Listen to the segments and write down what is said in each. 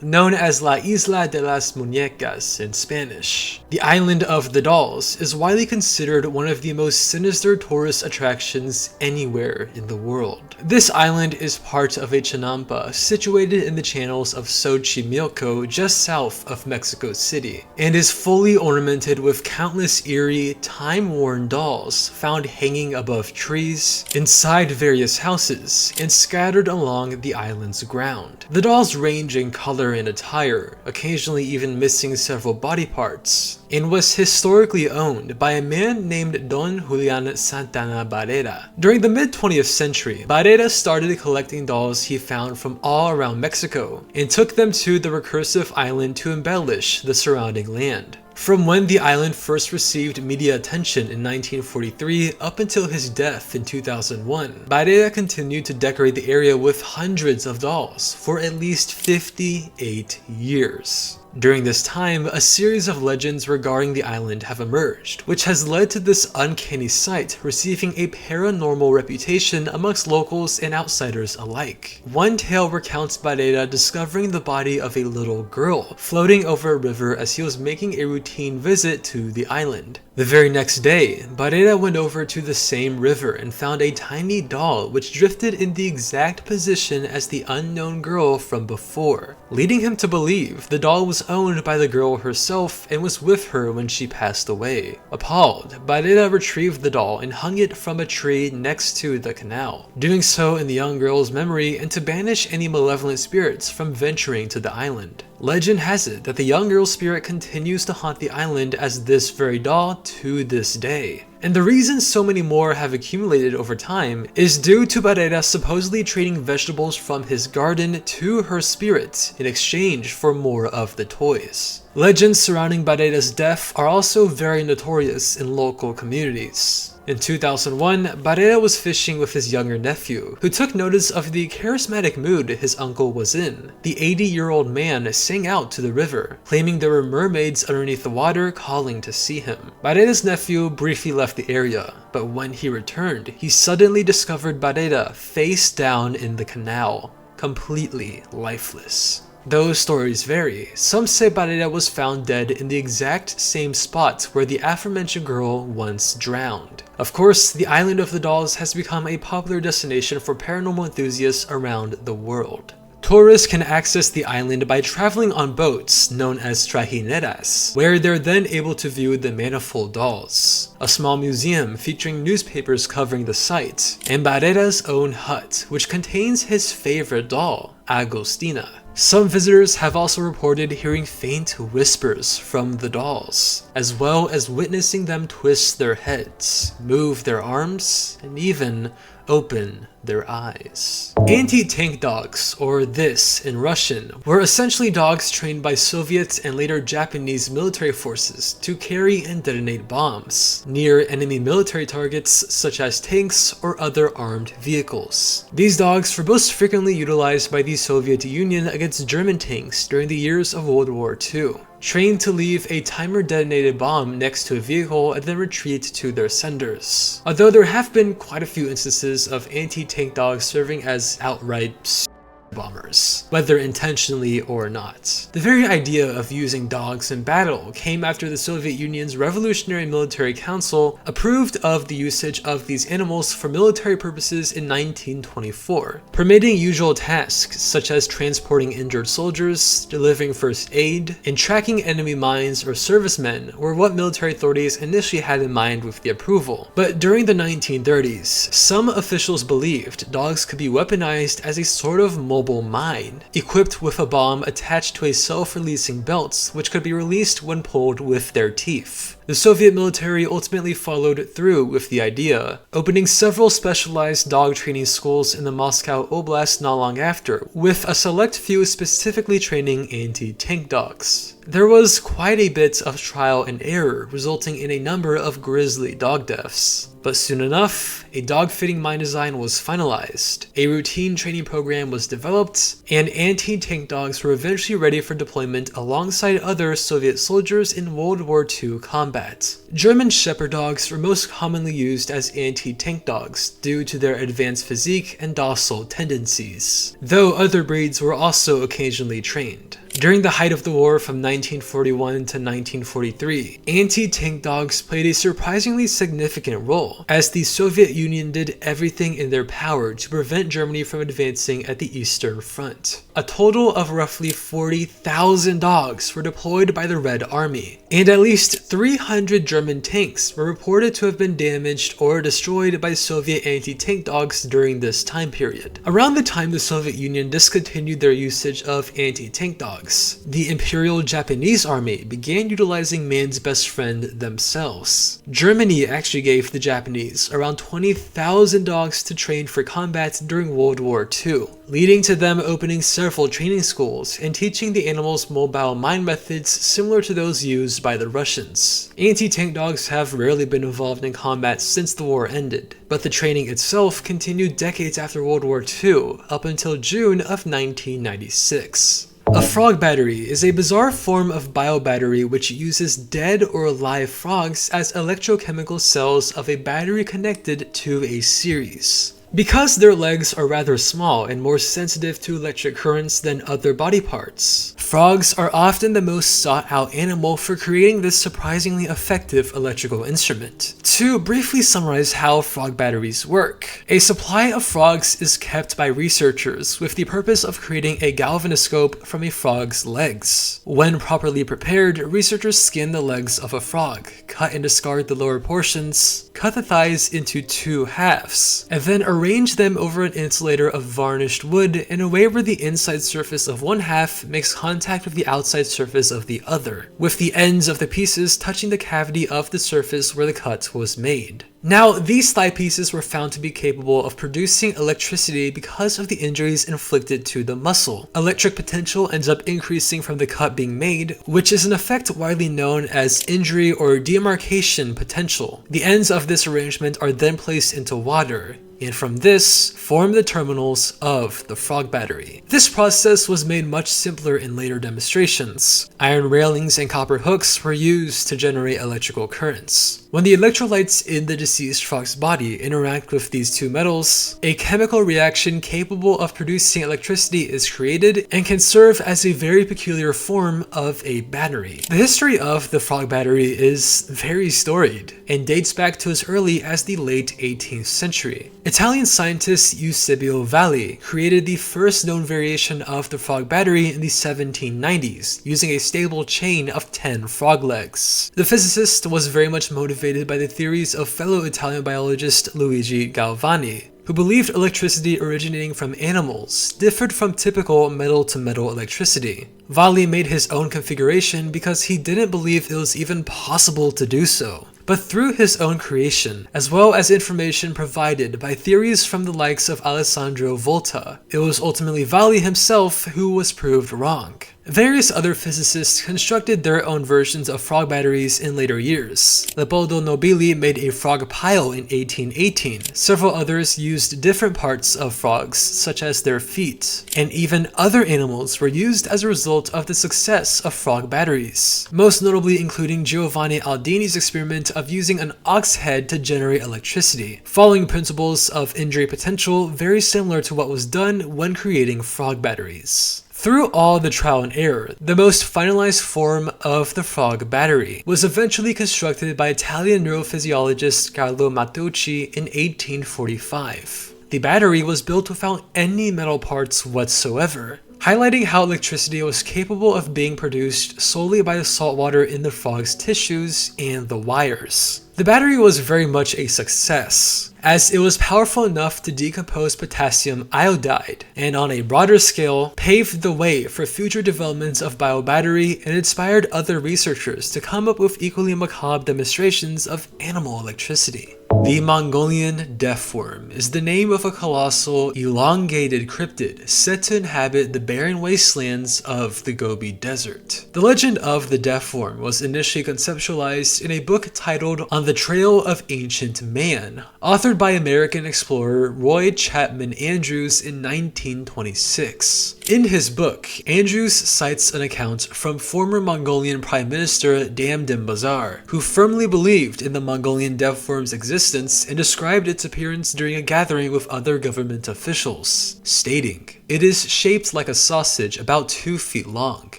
known as La Isla de las Muñecas in Spanish. The Island of the Dolls is widely considered one of the most sinister tourist attractions anywhere in the world. This island is part of a chinampa situated in the channels of Xochimilco just south of Mexico City, and is fully ornamented with countless eerie, time-worn dolls found hanging above trees, inside various houses, and scattered along the island's ground. The dolls range in color and attire, occasionally even missing several body parts, and was historically owned by a man named Don Julian Santana Barrera. During the mid-20th century, Barrera started collecting dolls he found from all around Mexico and took them to the recursive island to embellish the surrounding land. From when the island first received media attention in 1943 up until his death in 2001, Barrera continued to decorate the area with hundreds of dolls for at least 58 years. During this time, a series of legends regarding the island have emerged, which has led to this uncanny site receiving a paranormal reputation amongst locals and outsiders alike. One tale recounts Barrera discovering the body of a little girl floating over a river as he was making a routine visit to the island. The very next day, Barrera went over to the same river and found a tiny doll which drifted in the exact position as the unknown girl from before, leading him to believe the doll was owned by the girl herself and was with her when she passed away. Appalled, Barrera retrieved the doll and hung it from a tree next to the canal, doing so in the young girl's memory and to banish any malevolent spirits from venturing to the island. Legend has it that the young girl's spirit continues to haunt the island as this very doll to this day. And the reason so many more have accumulated over time is due to Barrera supposedly trading vegetables from his garden to her spirit in exchange for more of the toys. Legends surrounding Barrera's death are also very notorious in local communities. In 2001, Barrera was fishing with his younger nephew, who took notice of the charismatic mood his uncle was in. The 80-year-old man sang out to the river, claiming there were mermaids underneath the water calling to see him. Barrera's nephew briefly left the area, but when he returned, he suddenly discovered Barrera face down in the canal, completely lifeless. Those stories vary. Some say Barrera was found dead in the exact same spot where the aforementioned girl once drowned. Of course, the Island of the Dolls has become a popular destination for paranormal enthusiasts around the world. Tourists can access the island by traveling on boats known as trajineras, where they're then able to view the manifold dolls, a small museum featuring newspapers covering the site, and Barrera's own hut, which contains his favorite doll, Agostina. Some visitors have also reported hearing faint whispers from the dolls, as well as witnessing them twist their heads, move their arms, and even open their eyes. Anti-tank dogs, or this in Russian, were essentially dogs trained by Soviet and later Japanese military forces to carry and detonate bombs near enemy military targets such as tanks or other armed vehicles. These dogs were most frequently utilized by the Soviet Union against German tanks during the years of World War II. Trained to leave a timer-detonated bomb next to a vehicle and then retreat to their senders. Although there have been quite a few instances of anti-tank dogs serving as outright bombers, whether intentionally or not. The very idea of using dogs in battle came after the Soviet Union's Revolutionary Military Council approved of the usage of these animals for military purposes in 1924, permitting usual tasks such as transporting injured soldiers, delivering first aid, and tracking enemy mines or servicemen were what military authorities initially had in mind with the approval. But during the 1930s, some officials believed dogs could be weaponized as a sort of mobile mine, equipped with a bomb attached to a self-releasing belt which could be released when pulled with their teeth. The Soviet military ultimately followed through with the idea, opening several specialized dog training schools in the Moscow Oblast not long after, with a select few specifically training anti-tank dogs. There was quite a bit of trial and error, resulting in a number of grisly dog deaths. But soon enough, a dog-fitting mine design was finalized, a routine training program was developed, and anti-tank dogs were eventually ready for deployment alongside other Soviet soldiers in World War II combat. German Shepherd dogs were most commonly used as anti-tank dogs due to their advanced physique and docile tendencies, though other breeds were also occasionally trained. During the height of the war from 1941 to 1943, anti-tank dogs played a surprisingly significant role, as the Soviet Union did everything in their power to prevent Germany from advancing at the Eastern Front. A total of roughly 40,000 dogs were deployed by the Red Army, and at least 300 German tanks were reported to have been damaged or destroyed by Soviet anti-tank dogs during this time period. Around the time the Soviet Union discontinued their usage of anti-tank dogs, the Imperial Japanese Army began utilizing man's best friend themselves. Germany actually gave the Japanese around 20,000 dogs to train for combat during World War II, leading to them opening several training schools and teaching the animals mobile mind methods similar to those used by the Russians. Anti-tank dogs have rarely been involved in combat since the war ended, but the training itself continued decades after World War II, up until June of 1996. A frog battery is a bizarre form of biobattery which uses dead or live frogs as electrochemical cells of a battery connected to a series. Because their legs are rather small and more sensitive to electric currents than other body parts, frogs are often the most sought-out animal for creating this surprisingly effective electrical instrument. To briefly summarize how frog batteries work, a supply of frogs is kept by researchers with the purpose of creating a galvanoscope from a frog's legs. When properly prepared, researchers skin the legs of a frog, cut and discard the lower portions, cut the thighs into two halves, and then arrange them over an insulator of varnished wood in a way where the inside surface of one half makes contact with the outside surface of the other, with the ends of the pieces touching the cavity of the surface where the cut was made. Now, these thigh pieces were found to be capable of producing electricity because of the injuries inflicted to the muscle. Electric potential ends up increasing from the cut being made, which is an effect widely known as injury or demarcation potential. The ends of this arrangement are then placed into water, and from this, form the terminals of the frog battery. This process was made much simpler in later demonstrations. Iron railings and copper hooks were used to generate electrical currents. When the electrolytes in the deceased frog's body interact with these two metals, a chemical reaction capable of producing electricity is created and can serve as a very peculiar form of a battery. The history of the frog battery is very storied and dates back to as early as the late 18th century. Italian scientist Eusebio Valli created the first known variation of the frog battery in the 1790s, using a stable chain of 10 frog legs. The physicist was very much motivated by the theories of fellow Italian biologist Luigi Galvani, who believed electricity originating from animals differed from typical metal-to-metal electricity. Valli made his own configuration because he didn't believe it was even possible to do so. But through his own creation, as well as information provided by theories from the likes of Alessandro Volta, it was ultimately Valli himself who was proved wrong. Various other physicists constructed their own versions of frog batteries in later years. Leopoldo Nobili made a frog pile in 1818. Several others used different parts of frogs, such as their feet, and even other animals were used as a result of the success of frog batteries, most notably including Giovanni Aldini's experiment of using an ox head to generate electricity, following principles of injury potential very similar to what was done when creating frog batteries. Through all the trial and error, the most finalized form of the frog battery was eventually constructed by Italian neurophysiologist Carlo Matteucci in 1845. The battery was built without any metal parts whatsoever, highlighting how electricity was capable of being produced solely by the salt water in the frog's tissues and the wires. The battery was very much a success, as it was powerful enough to decompose potassium iodide, and on a broader scale, paved the way for future developments of biobattery and inspired other researchers to come up with equally macabre demonstrations of animal electricity. The Mongolian deathworm is the name of a colossal, elongated cryptid said to inhabit the barren wastelands of the Gobi Desert. The legend of the deathworm was initially conceptualized in a book titled On the Trail of Ancient Man, authored by American explorer Roy Chapman Andrews in 1926. In his book, Andrews cites an account from former Mongolian Prime Minister Damdim Bazar, who firmly believed in the Mongolian deathworm's existence and described its appearance during a gathering with other government officials, stating, It is shaped like a sausage about 2 feet long,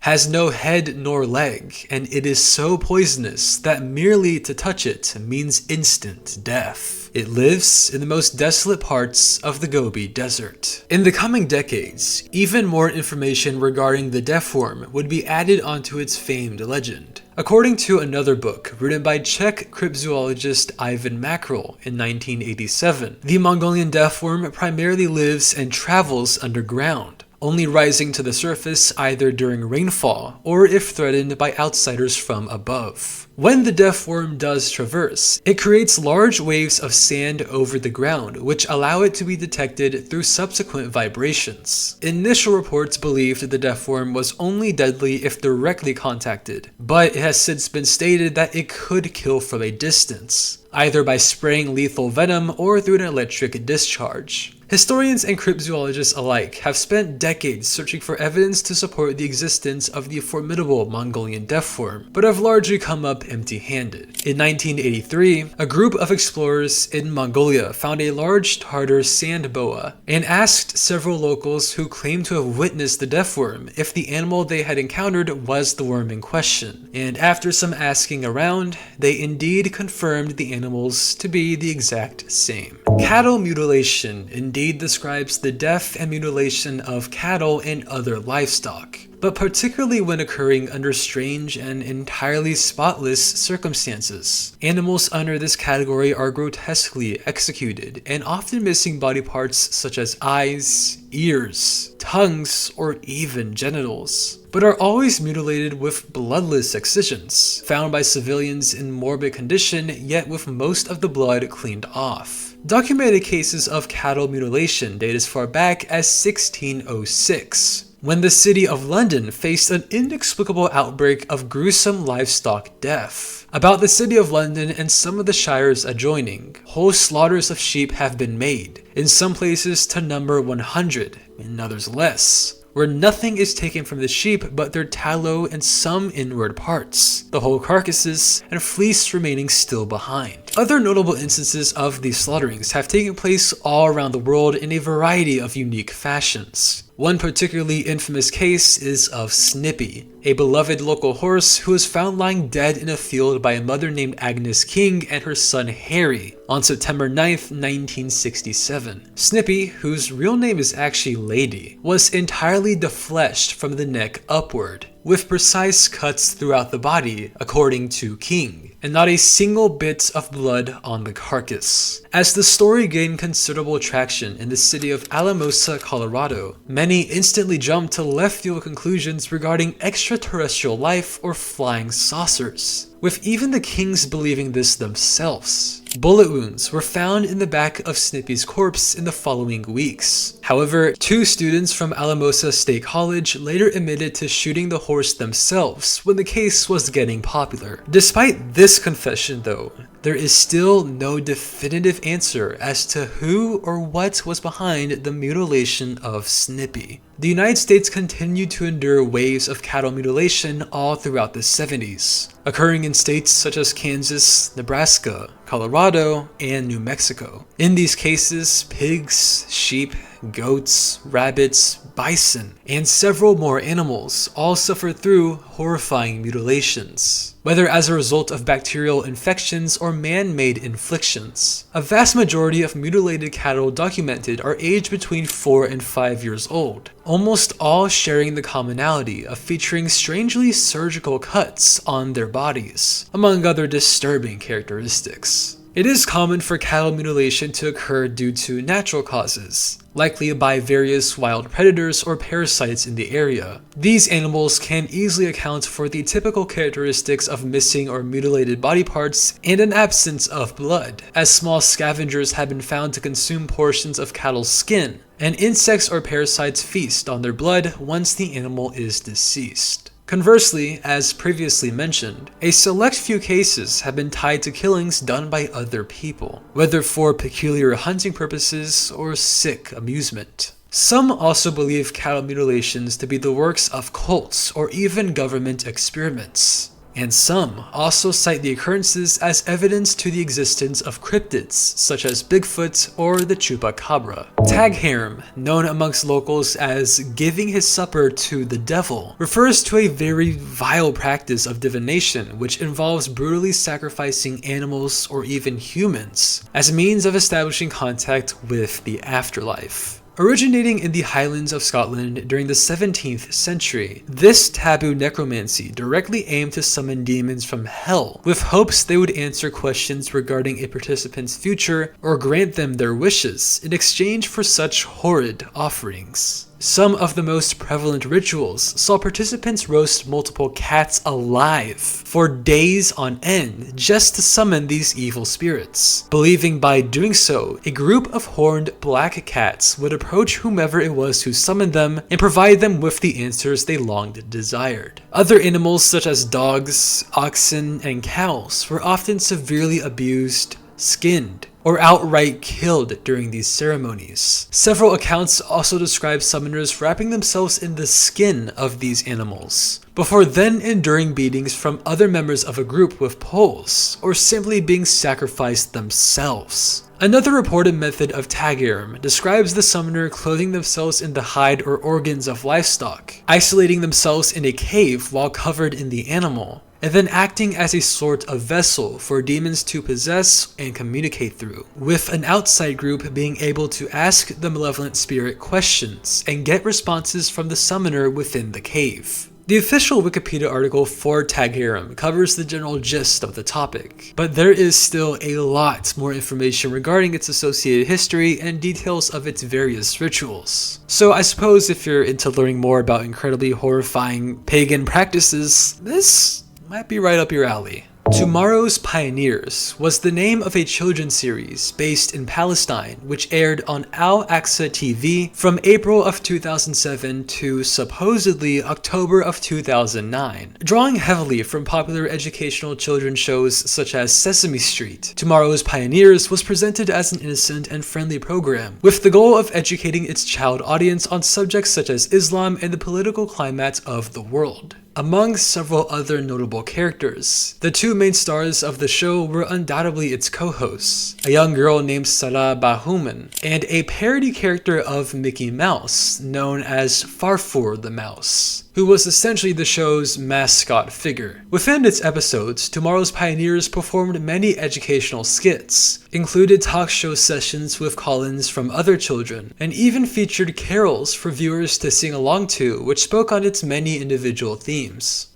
has no head nor leg, and it is so poisonous that merely to touch it means instant death. It lives in the most desolate parts of the Gobi Desert. In the coming decades, even more information regarding the deathworm would be added onto its famed legend. According to another book written by Czech cryptozoologist Ivan Mackerel in 1987, the Mongolian deathworm primarily lives and travels underground, only rising to the surface either during rainfall or if threatened by outsiders from above. When the deathworm does traverse, it creates large waves of sand over the ground, which allow it to be detected through subsequent vibrations. Initial reports believed the deathworm was only deadly if directly contacted, but it has since been stated that it could kill from a distance, either by spraying lethal venom or through an electric discharge. Historians and cryptozoologists alike have spent decades searching for evidence to support the existence of the formidable Mongolian deathworm, but have largely come up empty-handed. In 1983, a group of explorers in Mongolia found a large Tartar sand boa and asked several locals who claimed to have witnessed the deathworm if the animal they had encountered was the worm in question. And after some asking around, they indeed confirmed the animals to be the exact same. Cattle mutilation indeed describes the death and mutilation of cattle and other livestock, but particularly when occurring under strange and entirely spotless circumstances. Animals under this category are grotesquely executed and often missing body parts such as eyes, ears, tongues, or even genitals, but are always mutilated with bloodless excisions, found by civilians in morbid condition yet with most of the blood cleaned off. Documented cases of cattle mutilation date as far back as 1606, when the city of London faced an inexplicable outbreak of gruesome livestock death. About the city of London and some of the shires adjoining, whole slaughters of sheep have been made, in some places to number 100, in others less, where nothing is taken from the sheep but their tallow and some inward parts, the whole carcasses, and fleece remaining still behind. Other notable instances of these slaughterings have taken place all around the world in a variety of unique fashions. One particularly infamous case is of Snippy, a beloved local horse who was found lying dead in a field by a mother named Agnes King and her son Harry on September 9th, 1967. Snippy, whose real name is actually Lady, was entirely defleshed from the neck upward, with precise cuts throughout the body, according to King, and not a single bit of blood on the carcass. As the story gained considerable traction in the city of Alamosa, Colorado, many instantly jumped to left field conclusions regarding extraterrestrial life or flying saucers, with even the Kings believing this themselves. Bullet wounds were found in the back of Snippy's corpse in the following weeks. However, 2 students from Alamosa State College later admitted to shooting the horse themselves when the case was getting popular. Despite this confession though, there is still no definitive answer as to who or what was behind the mutilation of Snippy. The United States continued to endure waves of cattle mutilation all throughout the 70s, occurring in states such as Kansas, Nebraska, Colorado, and New Mexico. In these cases, pigs, sheep, goats, rabbits, bison, and several more animals all suffered through horrifying mutilations, whether as a result of bacterial infections or man-made inflictions. A vast majority of mutilated cattle documented are aged between 4 and 5 years old, almost all sharing the commonality of featuring strangely surgical cuts on their bodies, among other disturbing characteristics. It is common for cattle mutilation to occur due to natural causes, likely by various wild predators or parasites in the area. These animals can easily account for the typical characteristics of missing or mutilated body parts and an absence of blood, as small scavengers have been found to consume portions of cattle's skin, and insects or parasites feast on their blood once the animal is deceased. Conversely, as previously mentioned, a select few cases have been tied to killings done by other people, whether for peculiar hunting purposes or sick amusement. Some also believe cattle mutilations to be the works of cults or even government experiments. and some also cite the occurrences as evidence to the existence of cryptids such as Bigfoot or the Chupacabra. Tag harem, known amongst locals as giving his supper to the devil, refers to a very vile practice of divination which involves brutally sacrificing animals or even humans as a means of establishing contact with the afterlife. Originating in the Highlands of Scotland during the 17th century, this taboo necromancy directly aimed to summon demons from hell, with hopes they would answer questions regarding a participant's future or grant them their wishes in exchange for such horrid offerings. Some of the most prevalent rituals saw participants roast multiple cats alive for days on end just to summon these evil spirits, believing by doing so, a group of horned black cats would approach whomever it was who summoned them and provide them with the answers they longed desired. Other animals such as dogs, oxen, and cows were often severely abused, skinned, or outright killed during these ceremonies. Several accounts also describe summoners wrapping themselves in the skin of these animals, before then enduring beatings from other members of a group with poles, or simply being sacrificed themselves. Another reported method of tag harem describes the summoner clothing themselves in the hide or organs of livestock, isolating themselves in a cave while covered in the animal, and then acting as a sort of vessel for demons to possess and communicate through, with an outside group being able to ask the malevolent spirit questions and get responses from the summoner within the cave. The official Wikipedia article for tag harem covers the general gist of the topic, but there is still a lot more information regarding its associated history and details of its various rituals. So I suppose if you're into learning more about incredibly horrifying pagan practices, this might be right up your alley. Tomorrow's Pioneers was the name of a children's series based in Palestine which aired on Al Aqsa TV from April of 2007 to supposedly October of 2009. Drawing heavily from popular educational children's shows such as Sesame Street, Tomorrow's Pioneers was presented as an innocent and friendly program with the goal of educating its child audience on subjects such as Islam and the political climate of the world. Among several other notable characters, the two main stars of the show were undoubtedly its co-hosts, a young girl named Sarah Bahuman, and a parody character of Mickey Mouse known as Farfour the Mouse, who was essentially the show's mascot figure. Within its episodes, Tomorrow's Pioneers performed many educational skits, included talk show sessions with call-ins from other children, and even featured carols for viewers to sing along to, which spoke on its many individual themes.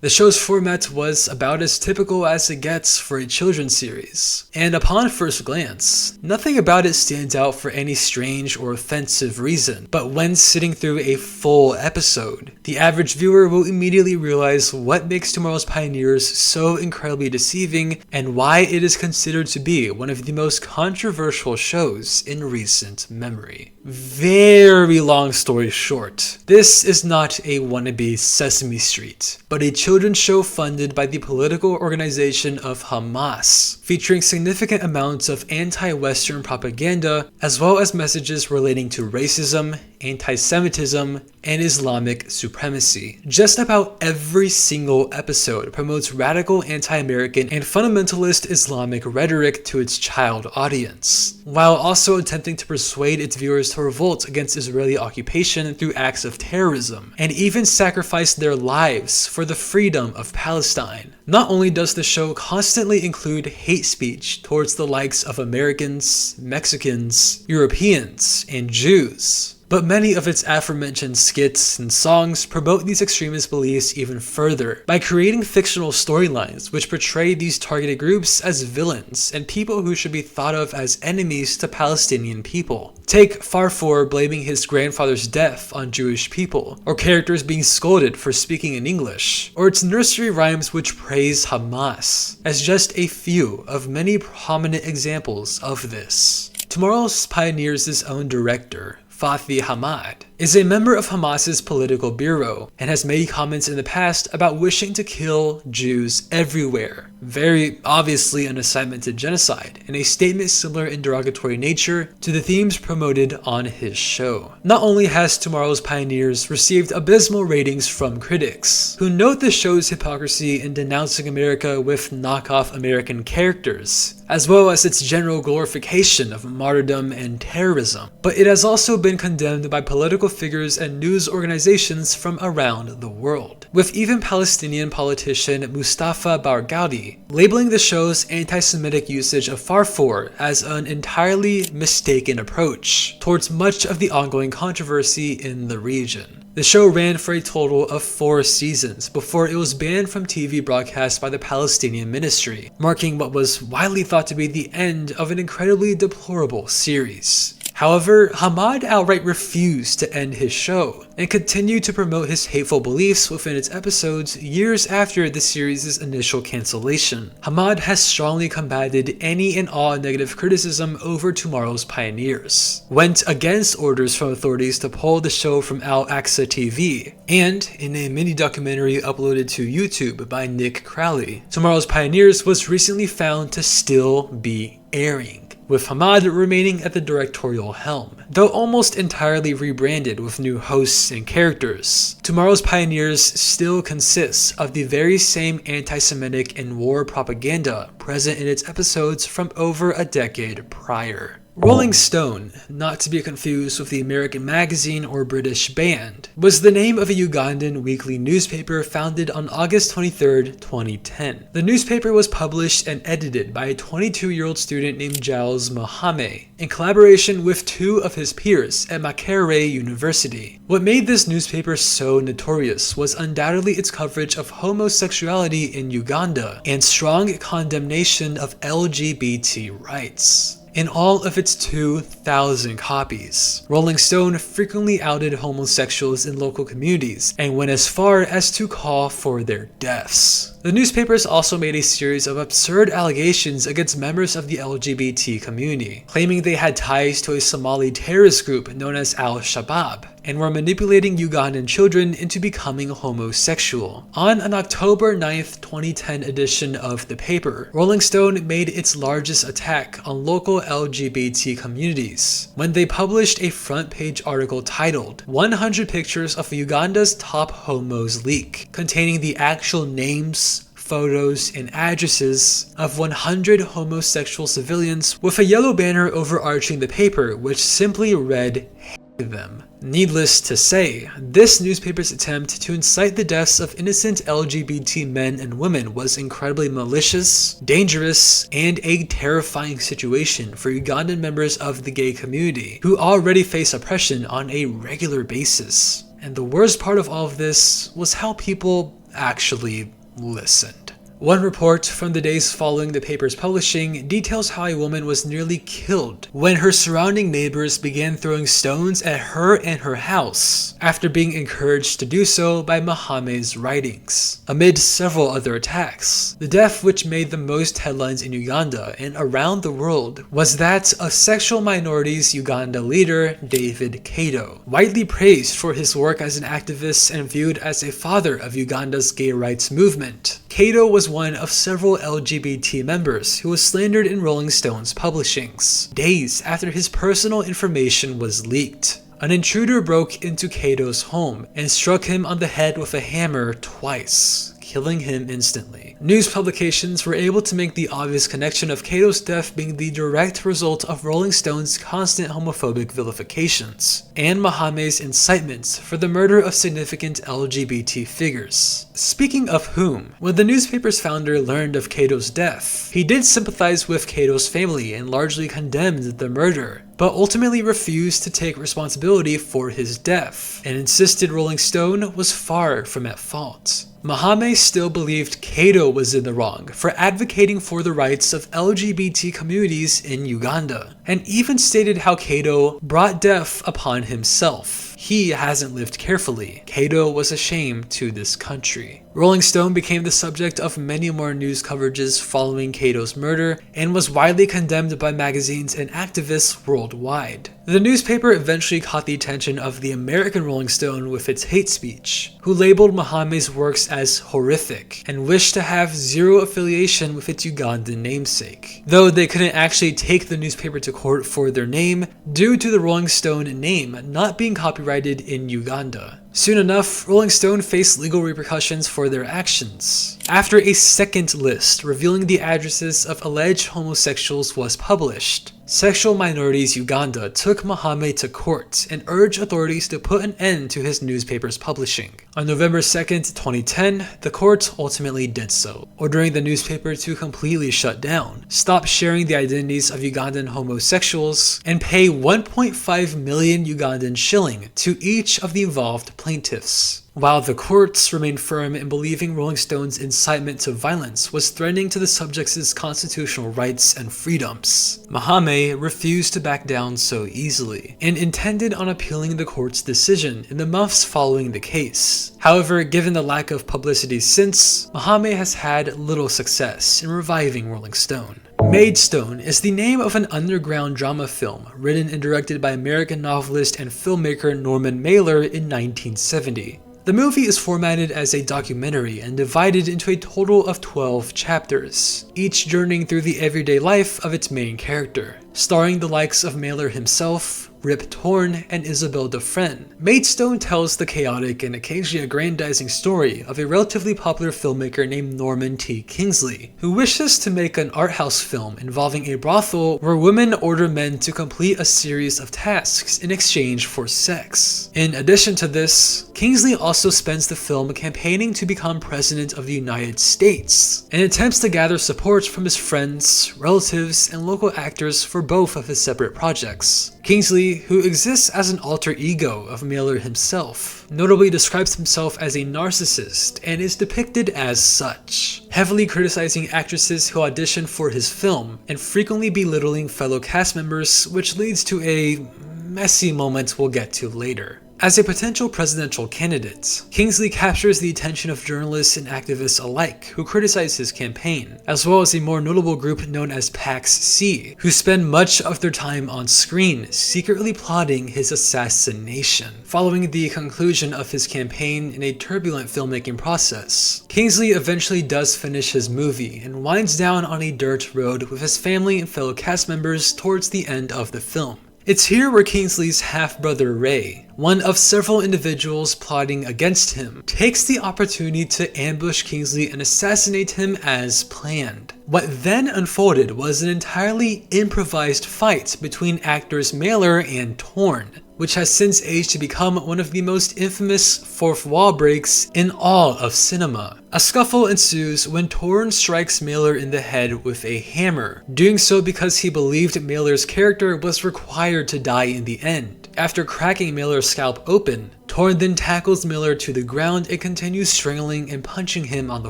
The show's format was about as typical as it gets for a children's series, and upon first glance, nothing about it stands out for any strange or offensive reason, but when sitting through a full episode, the average viewer will immediately realize what makes Tomorrow's Pioneers so incredibly deceiving and why it is considered to be one of the most controversial shows in recent memory. Very long story short, this is not a wannabe Sesame Street, but a children's show funded by the political organization of Hamas, featuring significant amounts of anti-Western propaganda, as well as messages relating to racism, anti-Semitism, and Islamic supremacy. Just about every single episode promotes radical anti-American and fundamentalist Islamic rhetoric to its child audience, while also attempting to persuade its viewers to revolt against Israeli occupation through acts of terrorism, and even sacrifice their lives for the freedom of Palestine. Not only does the show constantly include hate speech towards the likes of Americans, Mexicans, Europeans, and Jews, but many of its aforementioned skits and songs promote these extremist beliefs even further by creating fictional storylines which portray these targeted groups as villains and people who should be thought of as enemies to Palestinian people. Take Farfour blaming his grandfather's death on Jewish people, or characters being scolded for speaking in English, or its nursery rhymes which praise Hamas, as just a few of many prominent examples of this. Tomorrow's Pioneers' own director, Fathi Hamad, is a member of Hamas's political bureau and has made comments in the past about wishing to kill Jews everywhere, very obviously an assignment to genocide, and a statement similar in derogatory nature to the themes promoted on his show. Not only has Tomorrow's Pioneers received abysmal ratings from critics, who note the show's hypocrisy in denouncing America with knockoff American characters, as well as its general glorification of martyrdom and terrorism, but it has also been condemned by political figures and news organizations from around the world, with even Palestinian politician Mustafa Barghouti labeling the show's anti-Semitic usage of Farfor as an entirely mistaken approach towards much of the ongoing controversy in the region. The show ran for a total of 4 seasons before it was banned from TV broadcast by the Palestinian Ministry, marking what was widely thought to be the end of an incredibly deplorable series. However, Hamad outright refused to end his show and continued to promote his hateful beliefs within its episodes years after the series' initial cancellation. Hamad has strongly combated any and all negative criticism over Tomorrow's Pioneers, went against orders from authorities to pull the show from Al Aqsa TV, and in a mini-documentary uploaded to YouTube by Nick Crowley, Tomorrow's Pioneers was recently found to still be airing, with Hamad remaining at the directorial helm. Though almost entirely rebranded with new hosts and characters, Tomorrow's Pioneers still consists of the very same anti-Semitic and war propaganda present in its episodes from over a decade prior. Rolling Stone, not to be confused with the American magazine or British band, was the name of a Ugandan weekly newspaper founded on August 23, 2010. The newspaper was published and edited by a 22-year-old student named Giles Mahame, in collaboration with 2 of his peers at Makerere University. What made this newspaper so notorious was undoubtedly its coverage of homosexuality in Uganda and strong condemnation of LGBT rights. In all of its 2,000 copies, Rolling Stone frequently outed homosexuals in local communities and went as far as to call for their deaths. The newspapers also made a series of absurd allegations against members of the LGBT community, claiming they had ties to a Somali terrorist group known as Al-Shabaab, and were manipulating Ugandan children into becoming homosexual. On an October 9th, 2010 edition of the paper, Rolling Stone made its largest attack on local LGBT communities when they published a front-page article titled 100 Pictures of Uganda's Top Homos Leak, containing the actual names, photos, and addresses of 100 homosexual civilians, with a yellow banner overarching the paper which simply read, "Hate them." Needless to say, this newspaper's attempt to incite the deaths of innocent LGBT men and women was incredibly malicious, dangerous, and a terrifying situation for Ugandan members of the gay community, who already face oppression on a regular basis. And the worst part of all of this was how people actually listened. One report from the days following the paper's publishing details how a woman was nearly killed when her surrounding neighbors began throwing stones at her and her house after being encouraged to do so by Mahame's writings, amid several other attacks. The death which made the most headlines in Uganda and around the world was that of sexual minorities Uganda leader David Kato, widely praised for his work as an activist and viewed as a father of Uganda's gay rights movement. Kato was one of several LGBT members who was slandered in Rolling Stone's publishings, days after his personal information was leaked. An intruder broke into Kato's home and struck him on the head with a hammer twice, killing him instantly. News publications were able to make the obvious connection of Kato's death being the direct result of Rolling Stone's constant homophobic vilifications and Mahame's incitements for the murder of significant LGBT figures. Speaking of whom, when the newspaper's founder learned of Kato's death, he did sympathize with Kato's family and largely condemned the murder, but ultimately refused to take responsibility for his death and insisted Rolling Stone was far from at fault. Mahame still believed Kato was in the wrong for advocating for the rights of LGBT communities in Uganda, and even stated how Kato brought death upon himself he hasn't lived carefully. Cato was a shame to this country. Rolling Stone became the subject of many more news coverages following Cato's murder and was widely condemned by magazines and activists worldwide. The newspaper eventually caught the attention of the American Rolling Stone with its hate speech, who labeled Mohammed's works as horrific and wished to have zero affiliation with its Ugandan namesake, though they couldn't actually take the newspaper to court for their name due to the Rolling Stone name not being copyrighted in Uganda. Soon enough, Rolling Stone faced legal repercussions for their actions, after a second list revealing the addresses of alleged homosexuals was published. Sexual Minorities Uganda took Mohammed to court and urged authorities to put an end to his newspaper's publishing. On November 2nd, 2010, the court ultimately did so, ordering the newspaper to completely shut down, stop sharing the identities of Ugandan homosexuals, and pay 1.5 million Ugandan shilling to each of the involved plaintiffs. While the courts remained firm in believing Rolling Stone's incitement to violence was threatening to the subjects' constitutional rights and freedoms, Mohammed refused to back down so easily, and intended on appealing the court's decision in the months following the case. However, given the lack of publicity since, Mohammed has had little success in reviving Rolling Stone. Maidstone is the name of an underground drama film written and directed by American novelist and filmmaker Norman Mailer in 1970. The movie is formatted as a documentary and divided into a total of 12 chapters, each journeying through the everyday life of its main character, starring the likes of Mailer himself, Rip Torn, and Isabel Dufresne. Maidstone tells the chaotic and occasionally aggrandizing story of a relatively popular filmmaker named Norman T. Kingsley, who wishes to make an art house film involving a brothel where women order men to complete a series of tasks in exchange for sex. In addition to this, Kingsley also spends the film campaigning to become president of the United States, and attempts to gather support from his friends, relatives, and local actors for both of his separate projects. Kingsley, who exists as an alter ego of Mailer himself, notably describes himself as a narcissist and is depicted as such, heavily criticizing actresses who audition for his film and frequently belittling fellow cast members, which leads to a messy moment we'll get to later. As a potential presidential candidate, Kingsley captures the attention of journalists and activists alike who criticize his campaign, as well as a more notable group known as Pax C, who spend much of their time on screen secretly plotting his assassination. Following the conclusion of his campaign in a turbulent filmmaking process, Kingsley eventually does finish his movie and winds down on a dirt road with his family and fellow cast members towards the end of the film. It's here where Kingsley's half-brother Ray, one of several individuals plotting against him, takes the opportunity to ambush Kingsley and assassinate him as planned. What then unfolded was an entirely improvised fight between actors Mailer and Torn, which has since aged to become one of the most infamous fourth wall breaks in all of cinema. A scuffle ensues when Torn strikes Mailer in the head with a hammer, doing so because he believed Mailer's character was required to die in the end. After cracking Mailer's scalp open, Torn then tackles Mailer to the ground and continues strangling and punching him on the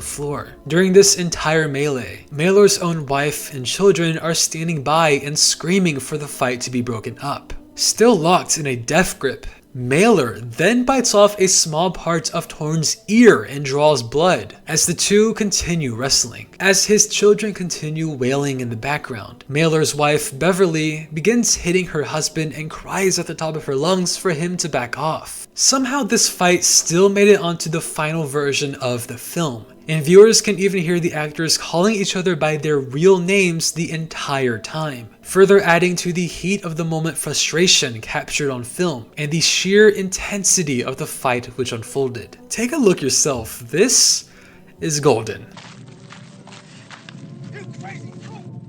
floor. During this entire melee, Mailer's own wife and children are standing by and screaming for the fight to be broken up. Still locked in a death grip, Mailer then bites off a small part of Torn's ear and draws blood as the two continue wrestling. As his children continue wailing in the background, Mailer's wife, Beverly, begins hitting her husband and cries at the top of her lungs for him to back off. Somehow this fight still made it onto the final version of the film, and viewers can even hear the actors calling each other by their real names the entire time, further adding to the heat of the moment frustration captured on film and the sheer intensity of the fight which unfolded. Take a look yourself, this is golden. You crazy fool!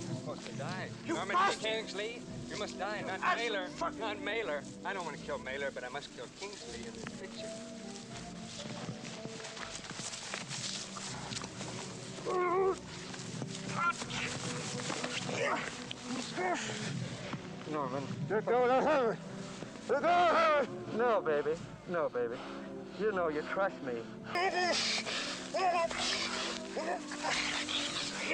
You're supposed to die. You Norman bastard! Kingsley, you must die, not I Mailer. fuck- Not Mailer. I don't want to kill Mailer, but I must kill Kingsley in this picture. Norman. Let go, let her. Let go. No, baby. No, baby. You know you trust me.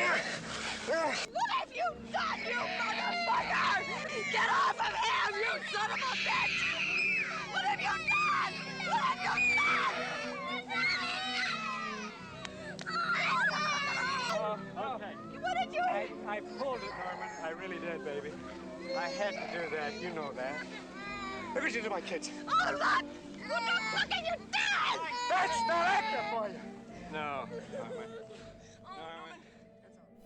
What have you done, you motherfucker? Get off of him, you son of a baby. I had to do that. You know that. Look what you did to my kids. Oh, look! Look how fucking you did! That's not acting for you. No.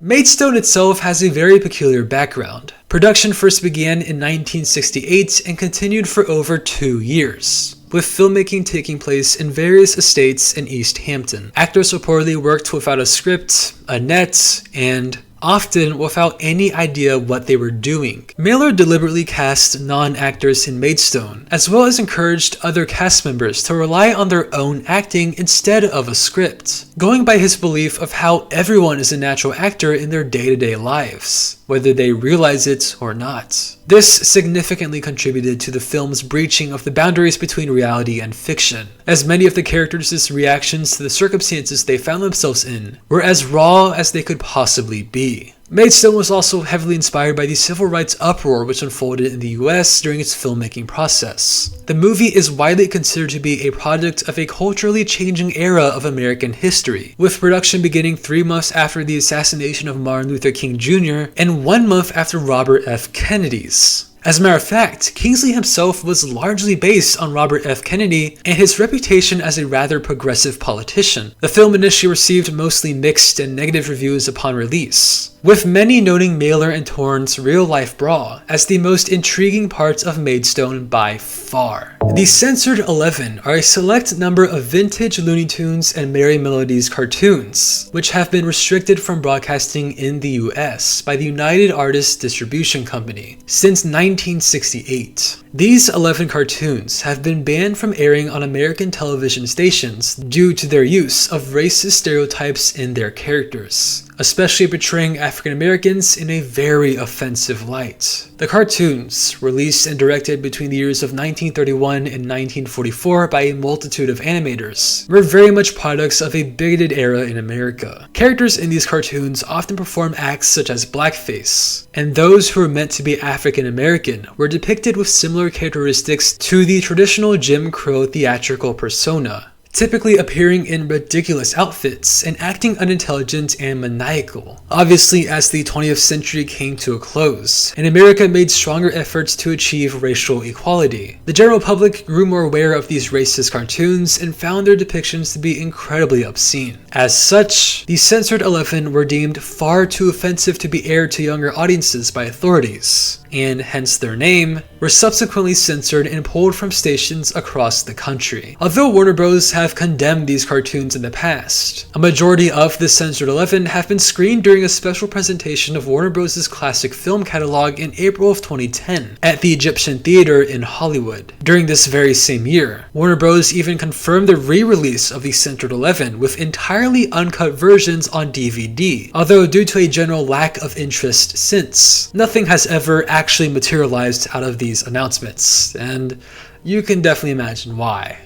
Maidstone itself has a very peculiar background. Production first began in 1968 and continued for over 2 years, with filmmaking taking place in various estates in East Hampton. Actors reportedly worked without a script, a net, and often without any idea what they were doing. Mailer deliberately cast non-actors in Maidstone, as well as encouraged other cast members to rely on their own acting instead of a script, going by his belief of how everyone is a natural actor in their day-to-day lives, whether they realize it or not. This significantly contributed to the film's breaching of the boundaries between reality and fiction, as many of the characters' reactions to the circumstances they found themselves in were as raw as they could possibly be. Maidstone was also heavily inspired by the civil rights uproar which unfolded in the US during its filmmaking process. The movie is widely considered to be a product of a culturally changing era of American history, with production beginning 3 months after the assassination of Martin Luther King Jr. and 1 month after Robert F. Kennedy's. As a matter of fact, Kingsley himself was largely based on Robert F. Kennedy and his reputation as a rather progressive politician. The film initially received mostly mixed and negative reviews upon release, with many noting Mailer and Torn's real-life brawl as the most intriguing part of Maidstone by far. The Censored 11 are a select number of vintage Looney Tunes and Merry Melodies cartoons, which have been restricted from broadcasting in the US by the United Artists Distribution Company since 1968. These 11 cartoons have been banned from airing on American television stations due to their use of racist stereotypes in their characters, especially portraying African Americans in a very offensive light. The cartoons, released and directed between the years of 1931 and 1944 by a multitude of animators, were very much products of a bigoted era in America. Characters in these cartoons often perform acts such as blackface, and those who were meant to be African American were depicted with similar characteristics to the traditional Jim Crow theatrical persona, typically appearing in ridiculous outfits and acting unintelligent and maniacal. Obviously, as the 20th century came to a close, and America made stronger efforts to achieve racial equality, the general public grew more aware of these racist cartoons and found their depictions to be incredibly obscene. As such, the Censored 11 were deemed far too offensive to be aired to younger audiences by authorities, and hence their name, were subsequently censored and pulled from stations across the country. Although Warner Bros. Have condemned these cartoons in the past, a majority of the Censored 11 have been screened during a special presentation of Warner Bros.' classic film catalog in April of 2010 at the Egyptian Theater in Hollywood. During this very same year, Warner Bros. Even confirmed the re-release of the Censored 11 with entirely uncut versions on DVD, although due to a general lack of interest since, nothing has ever actually materialized out of these announcements, and you can definitely imagine why.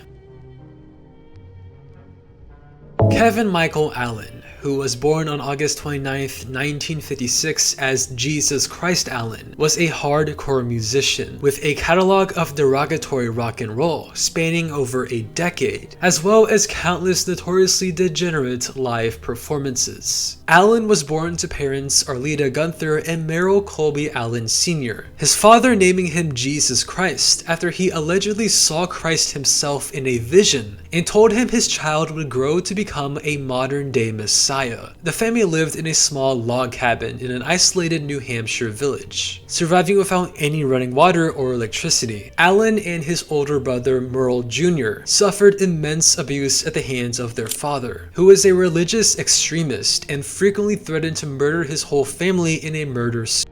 Kevin Michael Allen, who was born on August 29, 1956 as Jesus Christ Allen, was a hardcore musician with a catalog of derogatory rock and roll spanning over a decade, as well as countless notoriously degenerate live performances. Allen was born to parents Arleta Gunther and Merrill Colby Allen Sr., his father naming him Jesus Christ after he allegedly saw Christ himself in a vision and told him his child would grow to become a modern-day Messiah. The family lived in a small log cabin in an isolated New Hampshire village, surviving without any running water or electricity. Allen and his older brother Merle Jr. suffered immense abuse at the hands of their father, who was a religious extremist and frequently threatened to murder his whole family in a murder suit.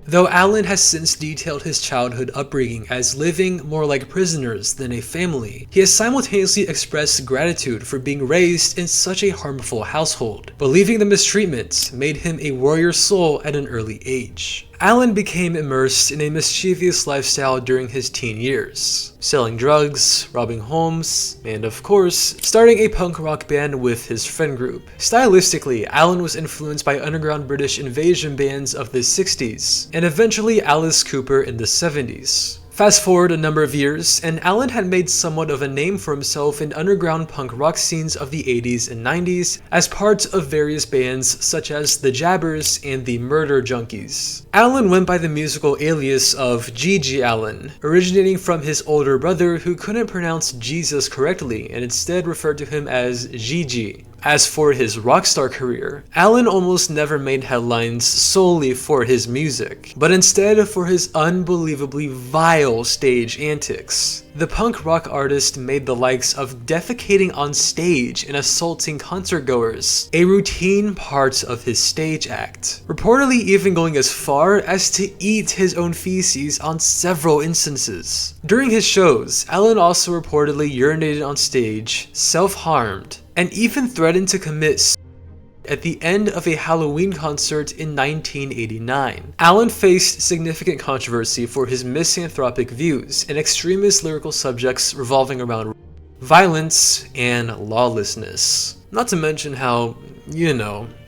Though Allen has since detailed his childhood upbringing as living more like prisoners than a family, he has simultaneously expressed gratitude for being raised in such a harmful household, believing the mistreatment made him a warrior soul at an early age. Allen became immersed in a mischievous lifestyle during his teen years, selling drugs, robbing homes, and of course, starting a punk rock band with his friend group. Stylistically, Allen was influenced by underground British invasion bands of the 60s, and eventually Alice Cooper in the 70s. Fast forward a number of years, and Allen had made somewhat of a name for himself in underground punk rock scenes of the 80s and 90s as part of various bands such as the Jabbers and the Murder Junkies. Allen went by the musical alias of Gigi Allen, originating from his older brother who couldn't pronounce Jesus correctly and instead referred to him as Gigi. As for his rockstar career, Allen almost never made headlines solely for his music, but instead for his unbelievably vile stage antics. The punk rock artist made the likes of defecating on stage and assaulting concertgoers a routine part of his stage act, reportedly even going as far as to eat his own feces on several instances. During his shows, Allen also reportedly urinated on stage, self-harmed, and even threatened to commit at the end of a Halloween concert in 1989. Allen faced significant controversy for his misanthropic views and extremist lyrical subjects revolving around violence and lawlessness. Not to mention how,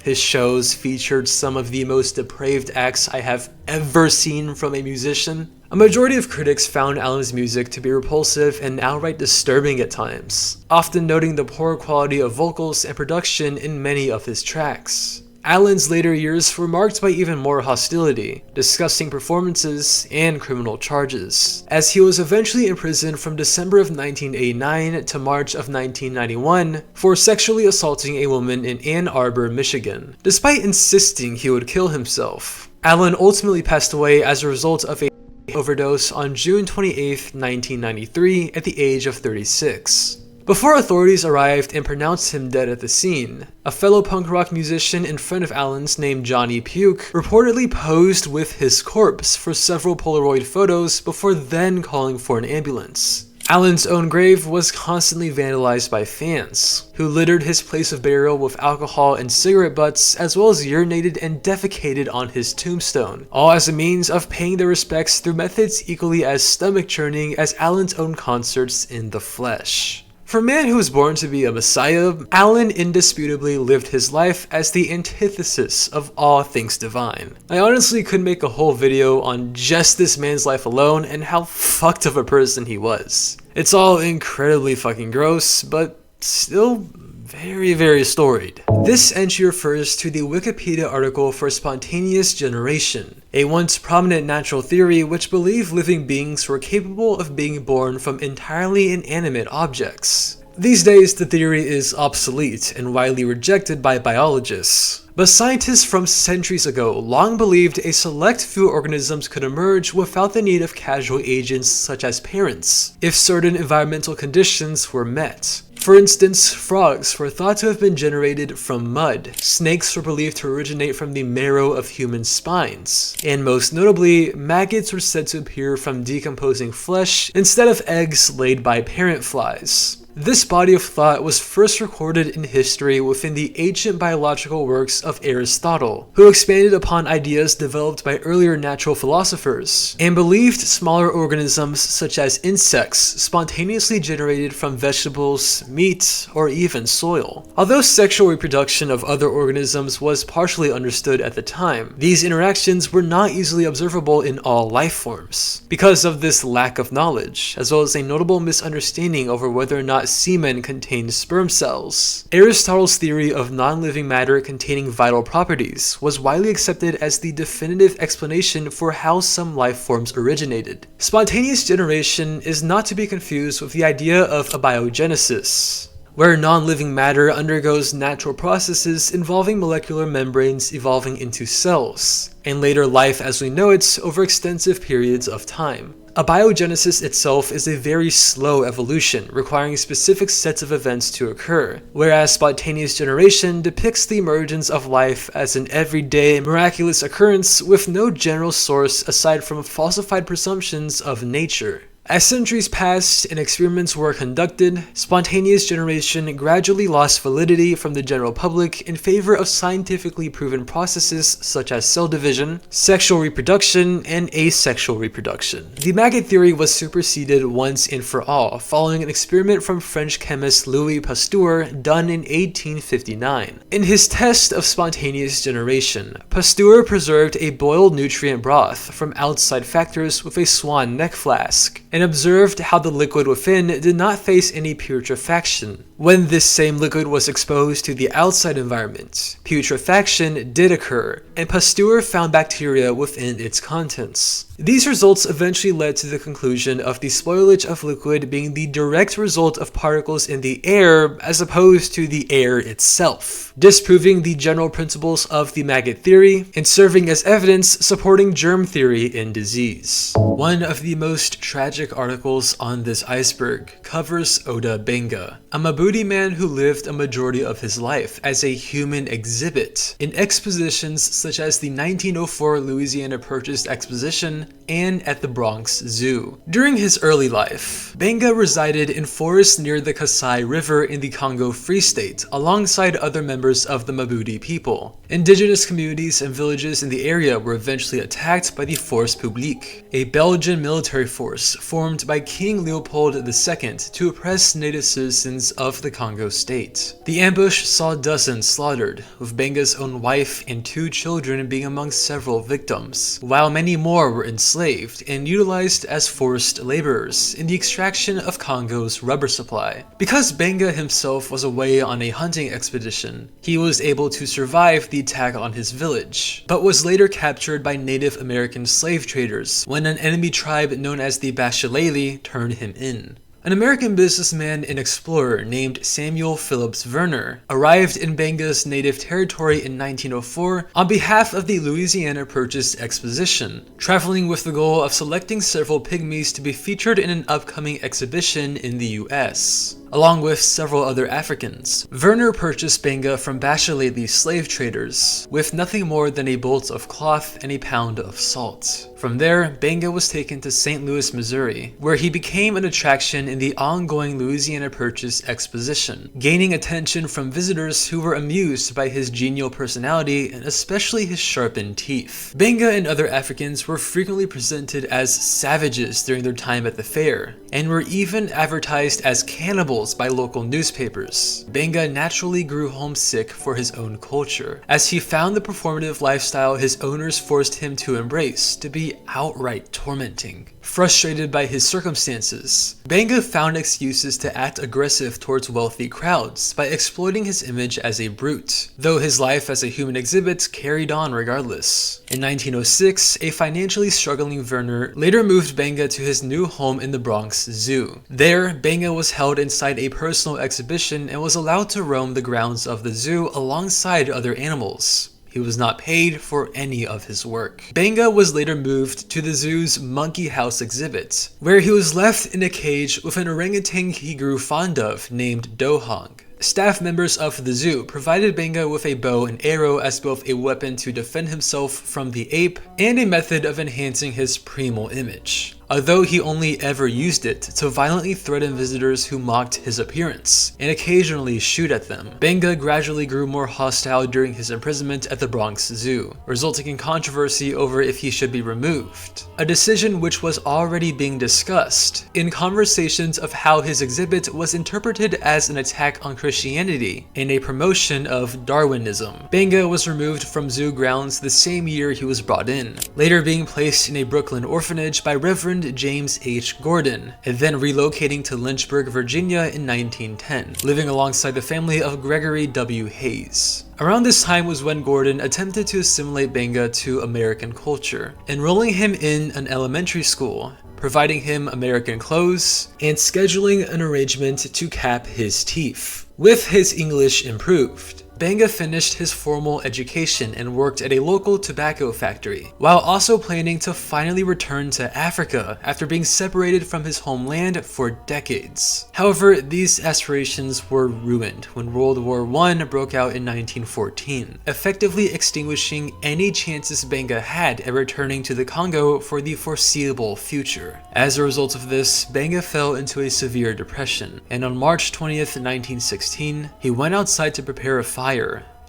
his shows featured some of the most depraved acts I have ever seen from a musician. A majority of critics found Allen's music to be repulsive and outright disturbing at times, often noting the poor quality of vocals and production in many of his tracks. Allen's later years were marked by even more hostility, disgusting performances, and criminal charges, as he was eventually imprisoned from December of 1989 to March of 1991 for sexually assaulting a woman in Ann Arbor, Michigan, despite insisting he would kill himself. Allen ultimately passed away as a result of a overdose on June 28, 1993 at the age of 36. Before authorities arrived and pronounced him dead at the scene, a fellow punk rock musician in front of Allen's named Johnny Puke reportedly posed with his corpse for several Polaroid photos before then calling for an ambulance. Allen's own grave was constantly vandalized by fans, who littered his place of burial with alcohol and cigarette butts, as well as urinated and defecated on his tombstone, all as a means of paying their respects through methods equally as stomach-churning as Allen's own concerts in the flesh. For a man who was born to be a messiah, Allen indisputably lived his life as the antithesis of all things divine. I honestly could make a whole video on just this man's life alone and how fucked of a person he was. It's all incredibly fucking gross, but still very, very storied. This entry refers to the Wikipedia article for spontaneous generation, a once prominent natural theory which believed living beings were capable of being born from entirely inanimate objects. These days, the theory is obsolete and widely rejected by biologists, but scientists from centuries ago long believed a select few organisms could emerge without the need of casual agents such as parents, if certain environmental conditions were met. For instance, frogs were thought to have been generated from mud, snakes were believed to originate from the marrow of human spines, and most notably, maggots were said to appear from decomposing flesh instead of eggs laid by parent flies. This body of thought was first recorded in history within the ancient biological works of Aristotle, who expanded upon ideas developed by earlier natural philosophers, and believed smaller organisms such as insects spontaneously generated from vegetables, meat, or even soil. Although sexual reproduction of other organisms was partially understood at the time, these interactions were not easily observable in all life forms. Because of this lack of knowledge, as well as a notable misunderstanding over whether or not semen contained sperm cells, Aristotle's theory of non-living matter containing vital properties was widely accepted as the definitive explanation for how some life forms originated. Spontaneous generation is not to be confused with the idea of abiogenesis, where non-living matter undergoes natural processes involving molecular membranes evolving into cells, and later life as we know it over extensive periods of time. Abiogenesis itself is a very slow evolution, requiring specific sets of events to occur, whereas spontaneous generation depicts the emergence of life as an everyday, miraculous occurrence with no general source aside from falsified presumptions of nature. As centuries passed and experiments were conducted, spontaneous generation gradually lost validity from the general public in favor of scientifically proven processes such as cell division, sexual reproduction, and asexual reproduction. The maggot theory was superseded once and for all following an experiment from French chemist Louis Pasteur done in 1859. In his test of spontaneous generation, Pasteur preserved a boiled nutrient broth from outside factors with a swan neck flask, and observed how the liquid within did not face any putrefaction. When this same liquid was exposed to the outside environment, putrefaction did occur, and Pasteur found bacteria within its contents. These results eventually led to the conclusion of the spoilage of liquid being the direct result of particles in the air as opposed to the air itself, disproving the general principles of the maggot theory and serving as evidence supporting germ theory in disease. One of the most tragic articles on this iceberg covers Oda Benga, a Mabudi man who lived a majority of his life as a human exhibit in expositions such as the 1904 Louisiana Purchase Exposition and at the Bronx Zoo. During his early life, Benga resided in forests near the Kasai River in the Congo Free State alongside other members of the Mabudi people. Indigenous communities and villages in the area were eventually attacked by the Force Publique, a Belgian military force formed by King Leopold II to oppress native citizens of the Congo state. The ambush saw dozens slaughtered, with Benga's own wife and 2 children being among several victims, while many more were enslaved and utilized as forced laborers in the extraction of Congo's rubber supply. Because Benga himself was away on a hunting expedition, he was able to survive the attack on his village, but was later captured by Native American slave traders when an enemy tribe known as the Bashilele turned him in. An American businessman and explorer named Samuel Phillips Verner arrived in Benga's native territory in 1904 on behalf of the Louisiana Purchase Exposition, traveling with the goal of selecting several pygmies to be featured in an upcoming exhibition in the US. Along with several other Africans, Verner purchased Benga from Bashilele slave traders with nothing more than a bolt of cloth and a pound of salt. From there, Benga was taken to St. Louis, Missouri, where he became an attraction in the ongoing Louisiana Purchase Exposition, gaining attention from visitors who were amused by his genial personality and especially his sharpened teeth. Benga and other Africans were frequently presented as savages during their time at the fair, and were even advertised as cannibals by local newspapers. Benga naturally grew homesick for his own culture, as he found the performative lifestyle his owners forced him to embrace to be outright tormenting. Frustrated by his circumstances, Benga found excuses to act aggressive towards wealthy crowds by exploiting his image as a brute, though his life as a human exhibit carried on regardless. In 1906, a financially struggling Verner later moved Benga to his new home in the Bronx Zoo. There, Benga was held inside a personal exhibition and was allowed to roam the grounds of the zoo alongside other animals. He was not paid for any of his work. Benga was later moved to the zoo's monkey house exhibit, where he was left in a cage with an orangutan he grew fond of named Dohong. Staff members of the zoo provided Benga with a bow and arrow as both a weapon to defend himself from the ape and a method of enhancing his primal image, although he only ever used it to violently threaten visitors who mocked his appearance and occasionally shoot at them. Benga gradually grew more hostile during his imprisonment at the Bronx Zoo, resulting in controversy over if he should be removed, a decision which was already being discussed in conversations of how his exhibit was interpreted as an attack on Christianity and a promotion of Darwinism. Benga was removed from zoo grounds the same year he was brought in, later being placed in a Brooklyn orphanage by Reverend James H. Gordon, and then relocating to Lynchburg, Virginia in 1910, living alongside the family of Gregory W. Hayes. Around this time was when Gordon attempted to assimilate Benga to American culture, enrolling him in an elementary school, providing him American clothes, and scheduling an arrangement to cap his teeth. With his English improved, Benga finished his formal education and worked at a local tobacco factory, while also planning to finally return to Africa after being separated from his homeland for decades. However, these aspirations were ruined when World War I broke out in 1914, effectively extinguishing any chances Benga had at returning to the Congo for the foreseeable future. As a result of this, Benga fell into a severe depression, and on March 20th, 1916, he went outside to prepare a fire,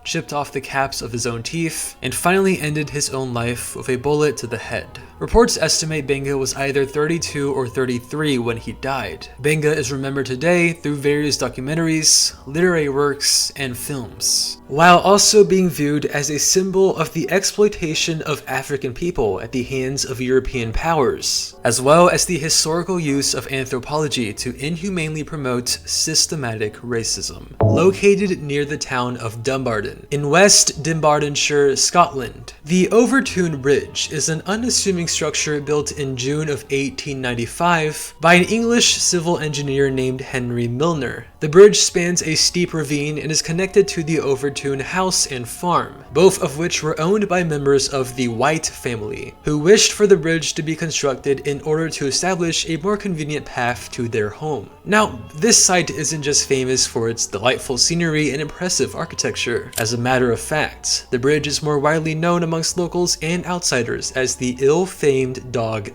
chipped off the caps of his own teeth, and finally ended his own life with a bullet to the head. Reports estimate Benga was either 32 or 33 when he died. Benga is remembered today through various documentaries, literary works, and films, while also being viewed as a symbol of the exploitation of African people at the hands of European powers, as well as the historical use of anthropology to inhumanely promote systematic racism. Located near the town of Dumbarton, in West Dunbartonshire, Scotland, the Overtoun Bridge is an unassuming structure built in June of 1895 by an English civil engineer named Henry Milner. The bridge spans a steep ravine and is connected to the Overtoun house and farm, both of which were owned by members of the White family, who wished for the bridge to be constructed in order to establish a more convenient path to their home. Now, this site isn't just famous for its delightful scenery and impressive architecture. As a matter of fact, the bridge is more widely known amongst locals and outsiders as the ill-famed Dog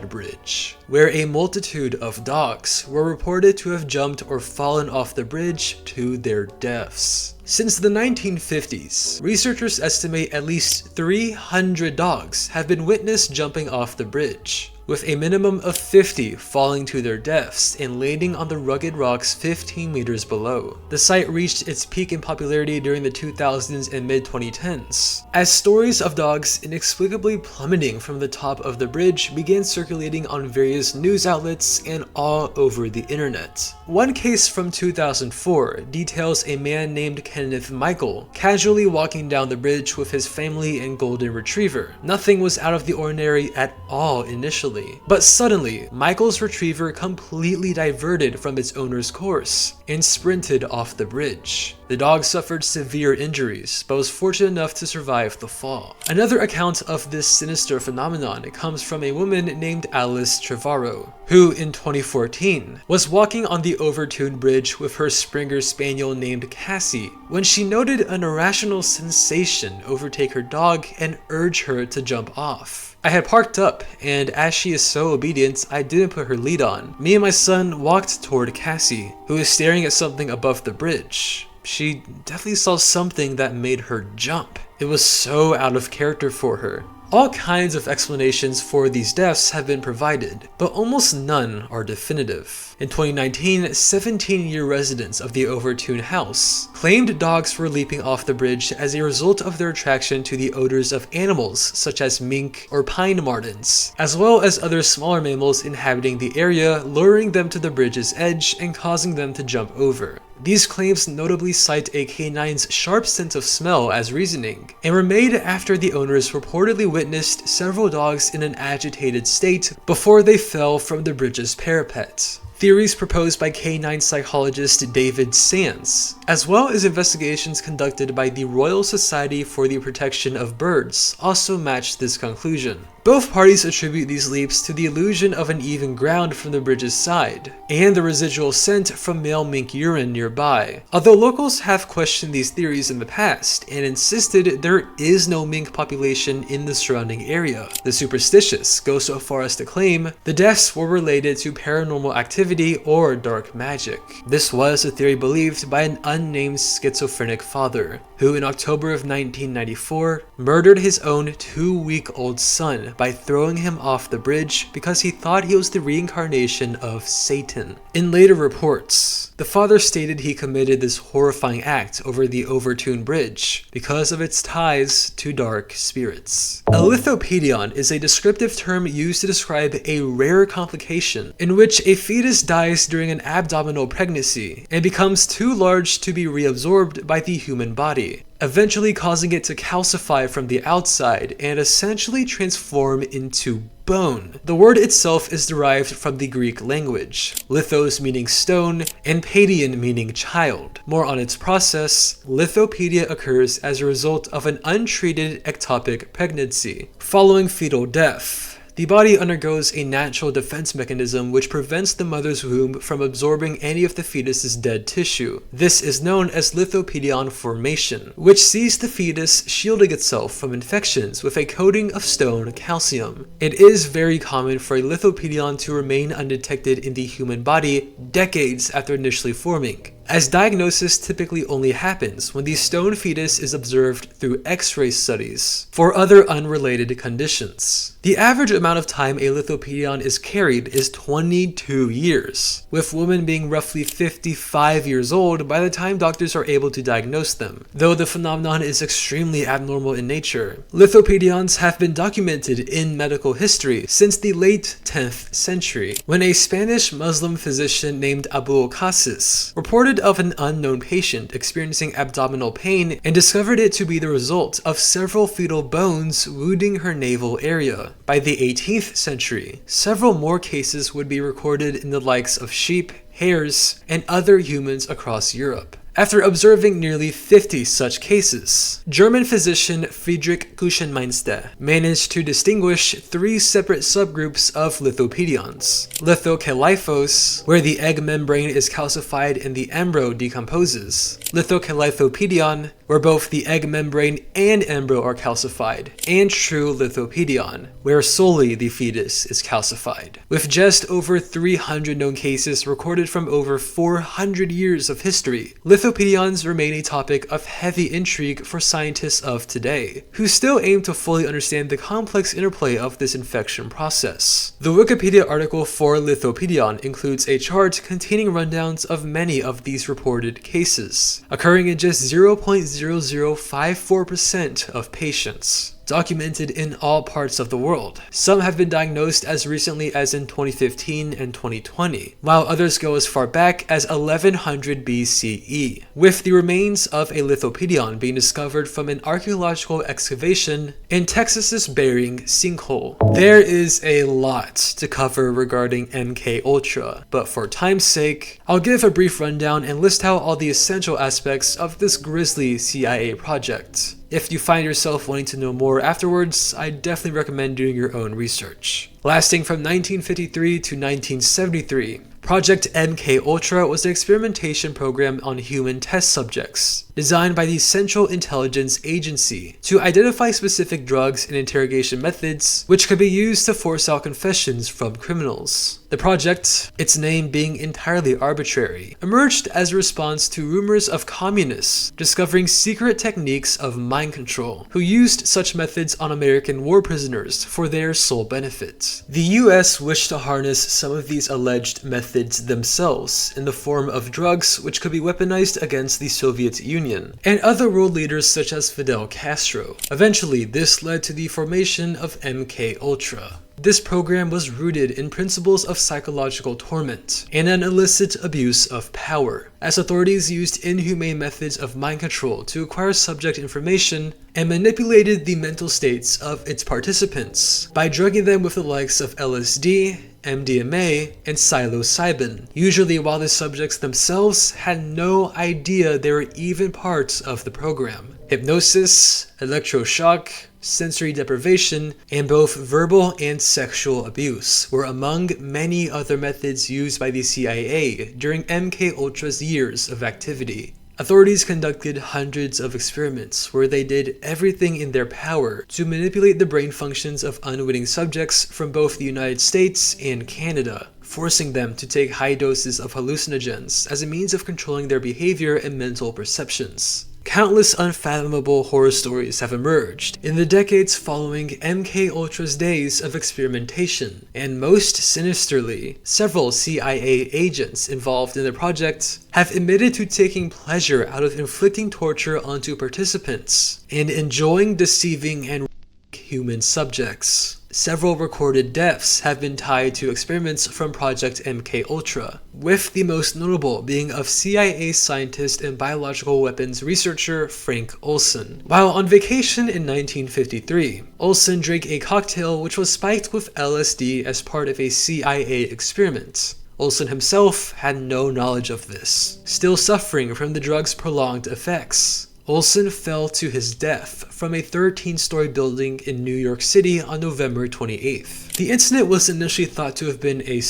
Bridge, where a multitude of dogs were reported to have jumped or fallen off the bridge to their deaths. Since the 1950s, researchers estimate at least 300 dogs have been witnessed jumping off the bridge, with a minimum of 50 falling to their deaths and landing on the rugged rocks 15 meters below. The site reached its peak in popularity during the 2000s and mid-2010s, as stories of dogs inexplicably plummeting from the top of the bridge began circulating on various news outlets and all over the internet. One case from 2004 details a man named Kenneth Michael casually walking down the bridge with his family and golden retriever. Nothing was out of the ordinary at all initially, but suddenly, Michael's retriever completely diverted from its owner's course and sprinted off the bridge. The dog suffered severe injuries, but was fortunate enough to survive the fall. Another account of this sinister phenomenon comes from a woman named Alice Trevorrow, who in 2014 was walking on the Overtoun Bridge with her Springer Spaniel named Cassie when she noted an irrational sensation overtake her dog and urge her to jump off. I had parked up, and as she is so obedient, I didn't put her lead on. Me and my son walked toward Cassie, who was staring at something above the bridge. She definitely saw something that made her jump. It was so out of character for her. All kinds of explanations for these deaths have been provided, but almost none are definitive. In 2019, 17-year residents of the Overtoun house claimed dogs were leaping off the bridge as a result of their attraction to the odors of animals such as mink or pine martens, as well as other smaller mammals inhabiting the area, luring them to the bridge's edge and causing them to jump over. These claims notably cite a canine's sharp sense of smell as reasoning, and were made after the owners reportedly witnessed several dogs in an agitated state before they fell from the bridge's parapet. Theories proposed by canine psychologist David Sands, as well as investigations conducted by the Royal Society for the Protection of Birds, also matched this conclusion. Both parties attribute these leaps to the illusion of an even ground from the bridge's side, and the residual scent from male mink urine nearby. Although locals have questioned these theories in the past and insisted there is no mink population in the surrounding area, the superstitious go so far as to claim the deaths were related to paranormal activity or dark magic. This was a theory believed by an unnamed schizophrenic father, who in October of 1994 murdered his own 2-week-old son by throwing him off the bridge because he thought he was the reincarnation of Satan. In later reports, the father stated he committed this horrifying act over the Overtoun Bridge because of its ties to dark spirits. A lithopedion is a descriptive term used to describe a rare complication in which a fetus fetus dies during an abdominal pregnancy and becomes too large to be reabsorbed by the human body, eventually causing it to calcify from the outside and essentially transform into bone. The word itself is derived from the Greek language, lithos meaning stone and paidion meaning child. More on its process, lithopedia occurs as a result of an untreated ectopic pregnancy. Following fetal death, the body undergoes a natural defense mechanism which prevents the mother's womb from absorbing any of the fetus's dead tissue. This is known as lithopedion formation, which sees the fetus shielding itself from infections with a coating of stone calcium. It is very common for a lithopedion to remain undetected in the human body decades after initially forming, as diagnosis typically only happens when the stone fetus is observed through X-ray studies for other unrelated conditions. The average amount of time a lithopedion is carried is 22 years, with women being roughly 55 years old by the time doctors are able to diagnose them, though the phenomenon is extremely abnormal in nature. Lithopedions have been documented in medical history since the late 10th century, when a Spanish Muslim physician named Abu Qasis reported of an unknown patient experiencing abdominal pain and discovered it to be the result of several fetal bones wounding her navel area. By the 18th century, several more cases would be recorded in the likes of sheep, hares, and other humans across Europe. After observing nearly 50 such cases, German physician Friedrich Kuchenmeister managed to distinguish 3 separate subgroups of lithopedions: lithocalyphos, where the egg membrane is calcified and the embryo decomposes; lithocalyphopedion, where both the egg membrane and embryo are calcified; and true lithopedion, where solely the fetus is calcified. With just over 300 known cases recorded from over 400 years of history, lithopedions remain a topic of heavy intrigue for scientists of today, who still aim to fully understand the complex interplay of this infection process. The Wikipedia article for lithopedion includes a chart containing rundowns of many of these reported cases, occurring in just 0.0054% of patients, documented in all parts of the world. Some have been diagnosed as recently as in 2015 and 2020, while others go as far back as 1100 BCE, with the remains of a lithopedion being discovered from an archaeological excavation in Texas's Bering sinkhole. There is a lot to cover regarding MKUltra, but for time's sake, I'll give a brief rundown and list out all the essential aspects of this grisly CIA project. If you find yourself wanting to know more afterwards, I definitely recommend doing your own research. Lasting from 1953 to 1973, Project MKUltra was an experimentation program on human test subjects, designed by the Central Intelligence Agency to identify specific drugs and interrogation methods which could be used to force out confessions from criminals. The project, its name being entirely arbitrary, emerged as a response to rumors of communists discovering secret techniques of mind control, who used such methods on American war prisoners for their sole benefit. The US wished to harness some of these alleged methods themselves in the form of drugs which could be weaponized against the Soviet Union and other world leaders such as Fidel Castro. Eventually, this led to the formation of MKUltra. This program was rooted in principles of psychological torment and an illicit abuse of power, as authorities used inhumane methods of mind control to acquire subject information and manipulated the mental states of its participants by drugging them with the likes of LSD, MDMA, and psilocybin, usually while the subjects themselves had no idea they were even parts of the program. Hypnosis, electroshock, sensory deprivation, and both verbal and sexual abuse were among many other methods used by the CIA during MKUltra's years of activity. Authorities conducted hundreds of experiments where they did everything in their power to manipulate the brain functions of unwitting subjects from both the United States and Canada, forcing them to take high doses of hallucinogens as a means of controlling their behavior and mental perceptions. Countless unfathomable horror stories have emerged in the decades following MKUltra's days of experimentation, and most sinisterly, several CIA agents involved in the project have admitted to taking pleasure out of inflicting torture onto participants and enjoying deceiving and human subjects. Several recorded deaths have been tied to experiments from Project MKUltra, with the most notable being of CIA scientist and biological weapons researcher Frank Olson. While on vacation in 1953, Olson drank a cocktail which was spiked with LSD as part of a CIA experiment. Olson himself had no knowledge of this, still suffering from the drug's prolonged effects. Olson fell to his death from a 13-story building in New York City on November 28th. The incident was initially thought to have been a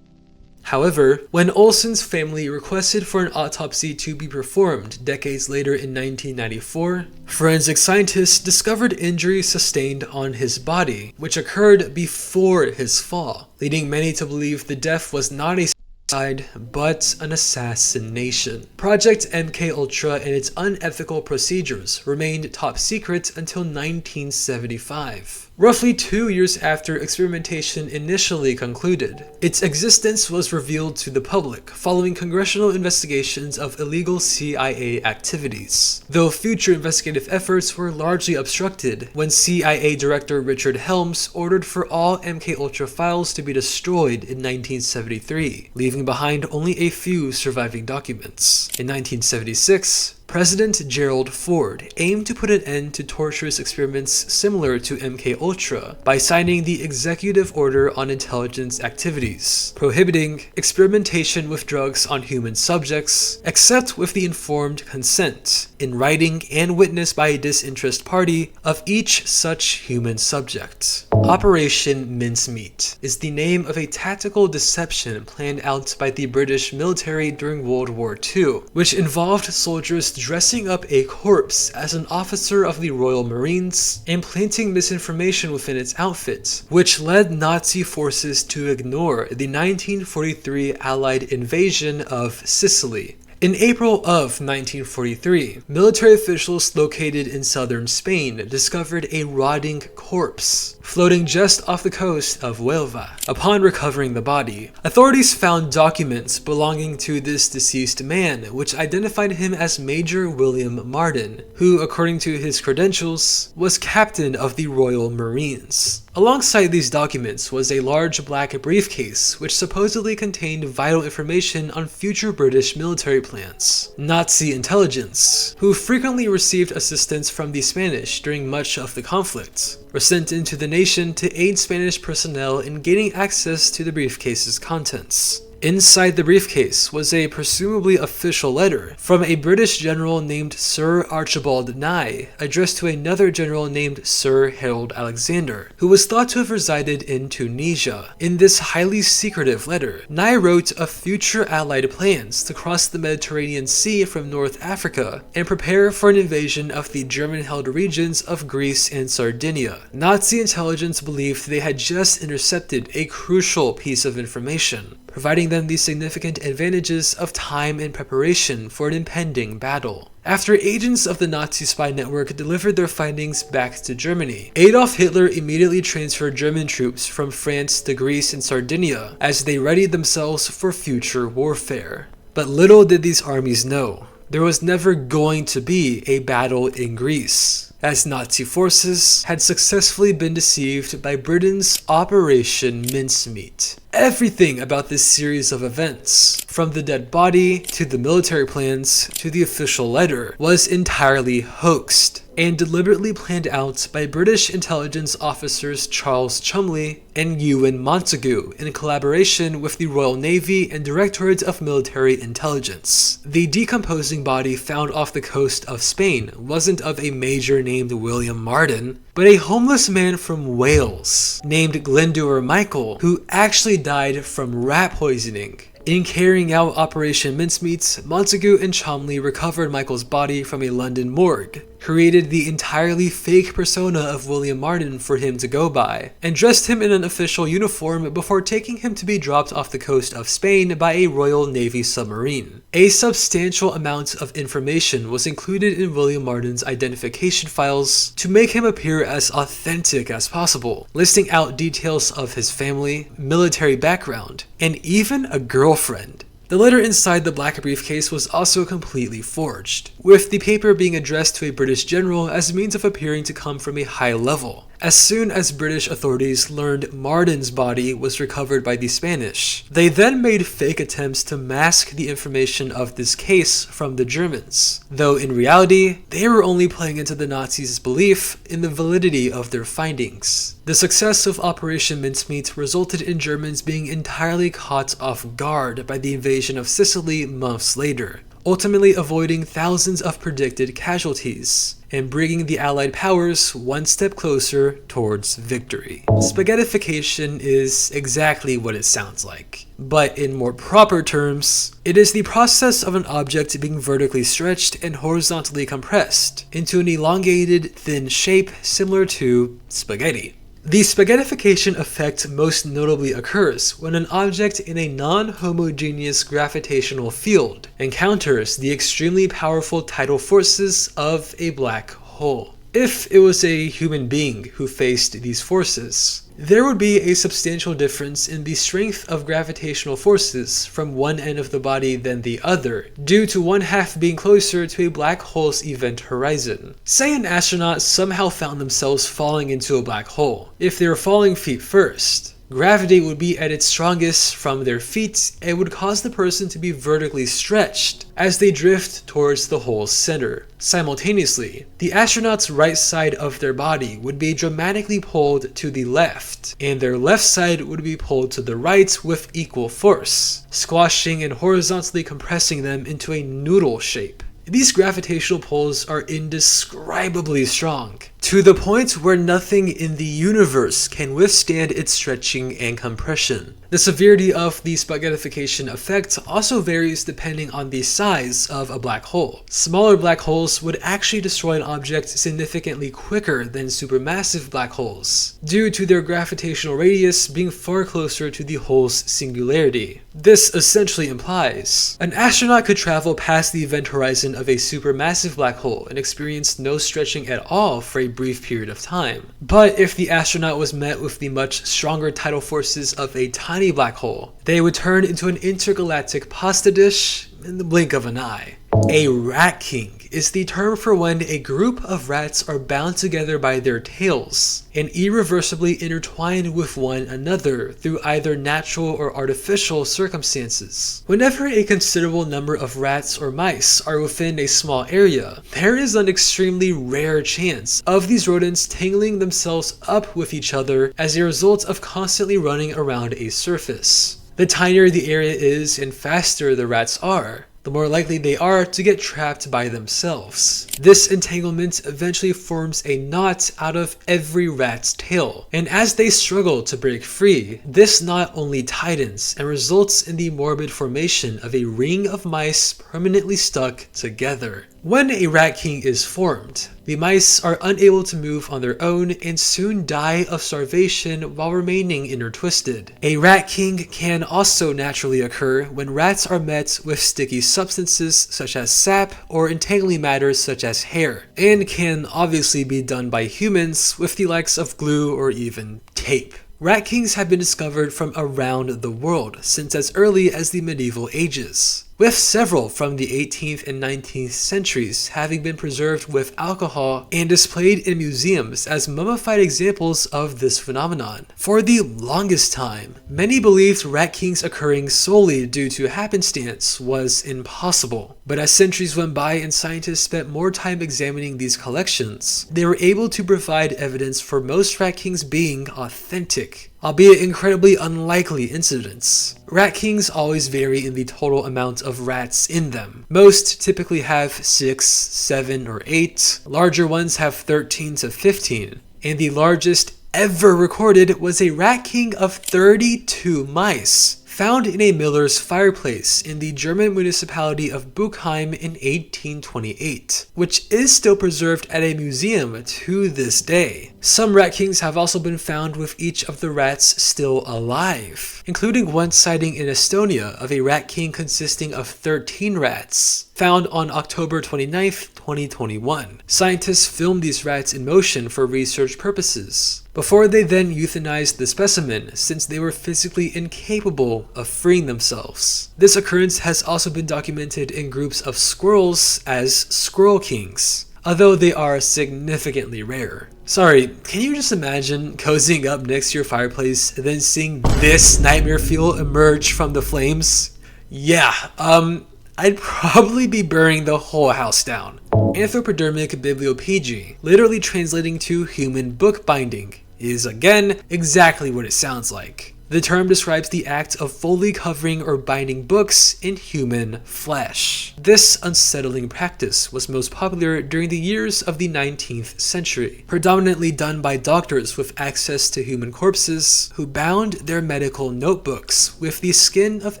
However, when Olson's family requested for an autopsy to be performed decades later in 1994, forensic scientists discovered injuries sustained on his body, which occurred before his fall, leading many to believe the death was not a suicide, but an assassination. Project MKUltra and its unethical procedures remained top secret until 1975. Roughly 2 years after experimentation initially concluded, its existence was revealed to the public following congressional investigations of illegal CIA activities, though future investigative efforts were largely obstructed when CIA Director Richard Helms ordered for all MKUltra files to be destroyed in 1973, leaving behind only a few surviving documents. In 1976, President Gerald Ford aimed to put an end to torturous experiments similar to MKUltra by signing the Executive Order on Intelligence Activities, prohibiting experimentation with drugs on human subjects, except with the informed consent, in writing and witnessed by a disinterested party, of each such human subject. Operation Mincemeat is the name of a tactical deception planned out by the British military during World War II, which involved soldiers dressing up a corpse as an officer of the Royal Marines and planting misinformation within its outfit, which led Nazi forces to ignore the 1943 Allied invasion of Sicily. In April of 1943, military officials located in southern Spain discovered a rotting corpse floating just off the coast of Huelva. Upon recovering the body, authorities found documents belonging to this deceased man, which identified him as Major William Marden, who, according to his credentials, was captain of the Royal Marines. Alongside these documents was a large black briefcase which supposedly contained vital information on future British military plans. Nazi intelligence, who frequently received assistance from the Spanish during much of the conflict, were sent into the nation to aid Spanish personnel in gaining access to the briefcase's contents. Inside the briefcase was a presumably official letter from a British general named Sir Archibald Nye, addressed to another general named Sir Harold Alexander, who was thought to have resided in Tunisia. In this highly secretive letter, Nye wrote of future Allied plans to cross the Mediterranean Sea from North Africa and prepare for an invasion of the German-held regions of Greece and Sardinia. Nazi intelligence believed they had just intercepted a crucial piece of information, providing them the significant advantages of time and preparation for an impending battle. After agents of the Nazi spy network delivered their findings back to Germany, Adolf Hitler immediately transferred German troops from France to Greece and Sardinia as they readied themselves for future warfare. But little did these armies know, there was never going to be a battle in Greece, as Nazi forces had successfully been deceived by Britain's Operation Mincemeat. Everything about this series of events, from the dead body to the military plans to the official letter, was entirely hoaxed and deliberately planned out by British intelligence officers Charles Cholmondeley and Ewan Montagu in collaboration with the Royal Navy and Directorate of Military Intelligence. The decomposing body found off the coast of Spain wasn't of a major named William Marden, but a homeless man from Wales named Glyndwr Michael, who actually died from rat poisoning. In carrying out Operation Mincemeat, Montagu and Cholmondeley recovered Michael's body from a London morgue, created the entirely fake persona of William Marden for him to go by, and dressed him in an official uniform before taking him to be dropped off the coast of Spain by a Royal Navy submarine. A substantial amount of information was included in William Marden's identification files to make him appear as authentic as possible, listing out details of his family, military background, and even a girlfriend. The letter inside the black briefcase was also completely forged, with the paper being addressed to a British general as a means of appearing to come from a high level. As soon as British authorities learned Marden's body was recovered by the Spanish, they then made fake attempts to mask the information of this case from the Germans, though in reality, they were only playing into the Nazis' belief in the validity of their findings. The success of Operation Mincemeat resulted in Germans being entirely caught off guard by the invasion of Sicily months later, ultimately avoiding thousands of predicted casualties, and bringing the Allied powers one step closer towards victory. Spaghettification is exactly what it sounds like, but in more proper terms, it is the process of an object being vertically stretched and horizontally compressed into an elongated, thin shape similar to spaghetti. The spaghettification effect most notably occurs when an object in a non-homogeneous gravitational field encounters the extremely powerful tidal forces of a black hole. If it was a human being who faced these forces, there would be a substantial difference in the strength of gravitational forces from one end of the body than the other, due to one half being closer to a black hole's event horizon. Say an astronaut somehow found themselves falling into a black hole. If they were falling feet first, gravity would be at its strongest from their feet and would cause the person to be vertically stretched as they drift towards the hole's center. Simultaneously, the astronaut's right side of their body would be dramatically pulled to the left, and their left side would be pulled to the right with equal force, squashing and horizontally compressing them into a noodle shape. These gravitational pulls are indescribably strong, to the point where nothing in the universe can withstand its stretching and compression. The severity of the spaghettification effect also varies depending on the size of a black hole. Smaller black holes would actually destroy an object significantly quicker than supermassive black holes, due to their gravitational radius being far closer to the hole's singularity. This essentially implies an astronaut could travel past the event horizon of a supermassive black hole and experience no stretching at all for a brief period of time. But if the astronaut was met with the much stronger tidal forces of a tiny black hole, they would turn into an intergalactic pasta dish in the blink of an eye. A rat king is the term for when a group of rats are bound together by their tails and irreversibly intertwined with one another through either natural or artificial circumstances. Whenever a considerable number of rats or mice are within a small area, there is an extremely rare chance of these rodents tangling themselves up with each other as a result of constantly running around a surface. The tinier the area is and faster the rats are, the more likely they are to get trapped by themselves. This entanglement eventually forms a knot out of every rat's tail, and as they struggle to break free, this knot only tightens and results in the morbid formation of a ring of mice permanently stuck together. When a rat king is formed, the mice are unable to move on their own and soon die of starvation while remaining intertwisted. A rat king can also naturally occur when rats are met with sticky substances such as sap or entangling matters such as hair, and can obviously be done by humans with the likes of glue or even tape. Rat kings have been discovered from around the world since as early as the medieval ages, with several from the 18th and 19th centuries having been preserved with alcohol and displayed in museums as mummified examples of this phenomenon. For the longest time, many believed rat kings occurring solely due to happenstance was impossible. But as centuries went by and scientists spent more time examining these collections, they were able to provide evidence for most rat kings being authentic, albeit incredibly unlikely incidents. Rat kings always vary in the total amount of rats in them. Most typically have 6, 7, or 8. Larger ones have 13 to 15. And the largest ever recorded was a rat king of 32 mice, found in a miller's fireplace in the German municipality of Buchheim in 1828, which is still preserved at a museum to this day. Some rat kings have also been found with each of the rats still alive, including one sighting in Estonia of a rat king consisting of 13 rats, found on October 29, 2021. Scientists filmed these rats in motion for research purposes, before they then euthanized the specimen since they were physically incapable of freeing themselves. This occurrence has also been documented in groups of squirrels as squirrel kings. although they are significantly rare. Sorry, can you just imagine cozying up next to your fireplace and then seeing this nightmare fuel emerge from the flames? Yeah, I'd probably be burning the whole house down. Anthropodermic bibliopegy, literally translating to human bookbinding, is again exactly what it sounds like. The term describes the act of fully covering or binding books in human flesh. This unsettling practice was most popular during the years of the 19th century, predominantly done by doctors with access to human corpses who bound their medical notebooks with the skin of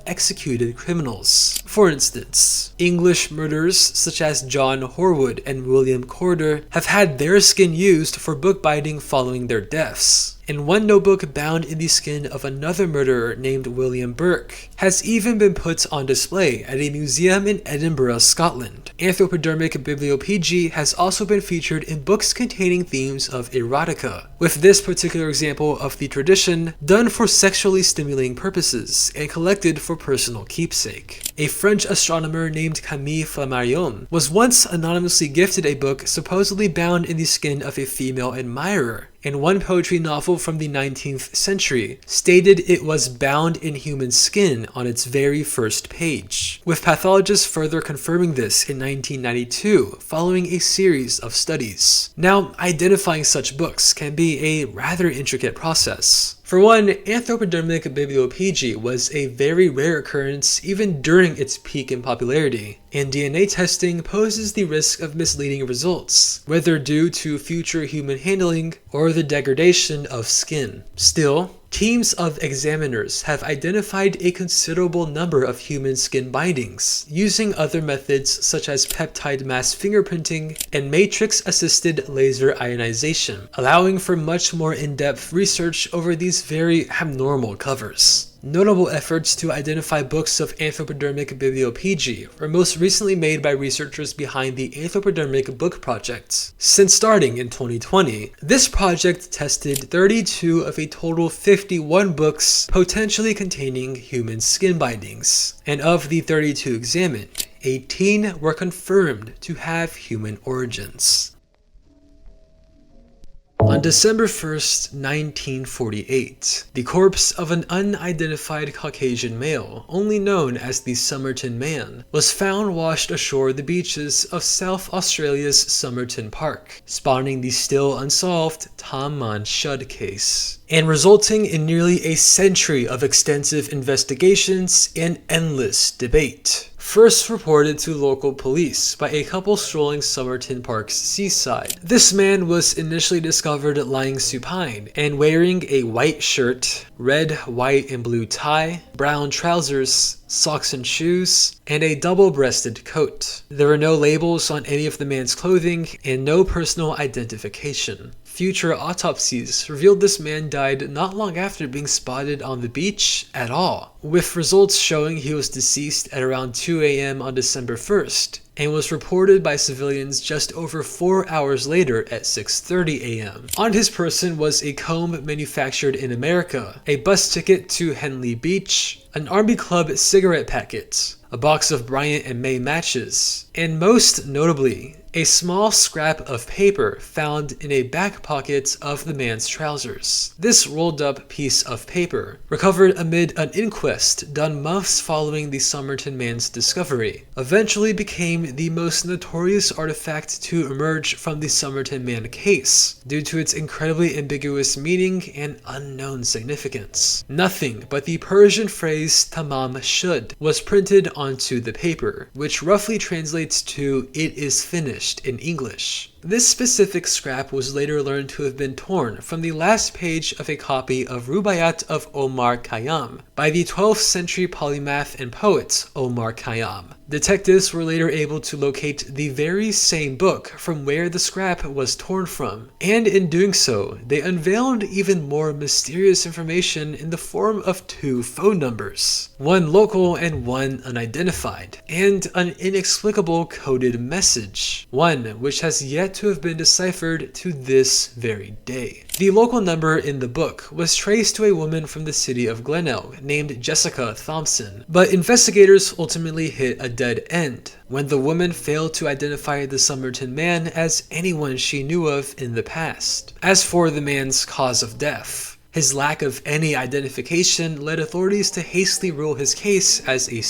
executed criminals. For instance, English murderers such as John Horwood and William Corder have had their skin used for bookbinding following their deaths. And one notebook bound in the skin of another murderer named William Burke has even been put on display at a museum in Edinburgh, Scotland. Anthropodermic bibliopegy has also been featured in books containing themes of erotica, with this particular example of the tradition done for sexually stimulating purposes and collected for personal keepsake. A French astronomer named Camille Flammarion was once anonymously gifted a book supposedly bound in the skin of a female admirer, and one poetry novel from the 19th century stated it was bound in human skin on its very first page, with pathologists further confirming this in 1992 following a series of studies. Now, identifying such books can be a rather intricate process. For one, anthropodermic bibliopegy was a very rare occurrence even during its peak in popularity, and DNA testing poses the risk of misleading results, whether due to future human handling or the degradation of skin. Still, teams of examiners have identified a considerable number of human skin bindings using other methods such as peptide mass fingerprinting and matrix-assisted laser ionization, allowing for much more in-depth research over these very abnormal covers. Notable efforts to identify books of anthropodermic bibliopegy were most recently made by researchers behind the Anthropodermic Book Project. Since starting in 2020, this project tested 32 of a total 51 books potentially containing human skin bindings, and of the 32 examined, 18 were confirmed to have human origins. On December 1st, 1948, the corpse of an unidentified Caucasian male, only known as the Somerton Man, was found washed ashore the beaches of South Australia's Somerton Park, spawning the still unsolved Tom Mon Shud case, and resulting in nearly a century of extensive investigations and endless debate. First reported to local police by a couple strolling Somerton Park's seaside. This man was initially discovered lying supine and wearing a white shirt, red, white, and blue tie, brown trousers, socks and shoes, and a double-breasted coat. There were no labels on any of the man's clothing and no personal identification. Future autopsies revealed this man died not long after being spotted on the beach at all, with results showing he was deceased at around 2 a.m. on December 1st, and was reported by civilians just over 4 hours later at 6:30 a.m. On his person was a comb manufactured in America, a bus ticket to Henley Beach, an Army Club cigarette packet, a box of Bryant and May matches, and most notably, a small scrap of paper found in a back pocket of the man's trousers. This rolled up piece of paper, recovered amid an inquest done months following the Somerton man's discovery, eventually became the most notorious artifact to emerge from the Somerton man case, due to its incredibly ambiguous meaning and unknown significance. Nothing but the Persian phrase tamam shud was printed onto the paper, which roughly translates to "it is finished" in English. This specific scrap was later learned to have been torn from the last page of a copy of Rubaiyat of Omar Khayyam by the 12th century polymath and poet Omar Khayyam. Detectives were later able to locate the very same book from where the scrap was torn from, and in doing so, they unveiled even more mysterious information in the form of 2 phone numbers, one local and one unidentified, and an inexplicable coded message, one which has yet to have been deciphered to this very day. The local number in the book was traced to a woman from the city of Glenelg named Jessica Thompson, but investigators ultimately hit a dead end when the woman failed to identify the Somerton man as anyone she knew of in the past. As for the man's cause of death, his lack of any identification led authorities to hastily rule his case as a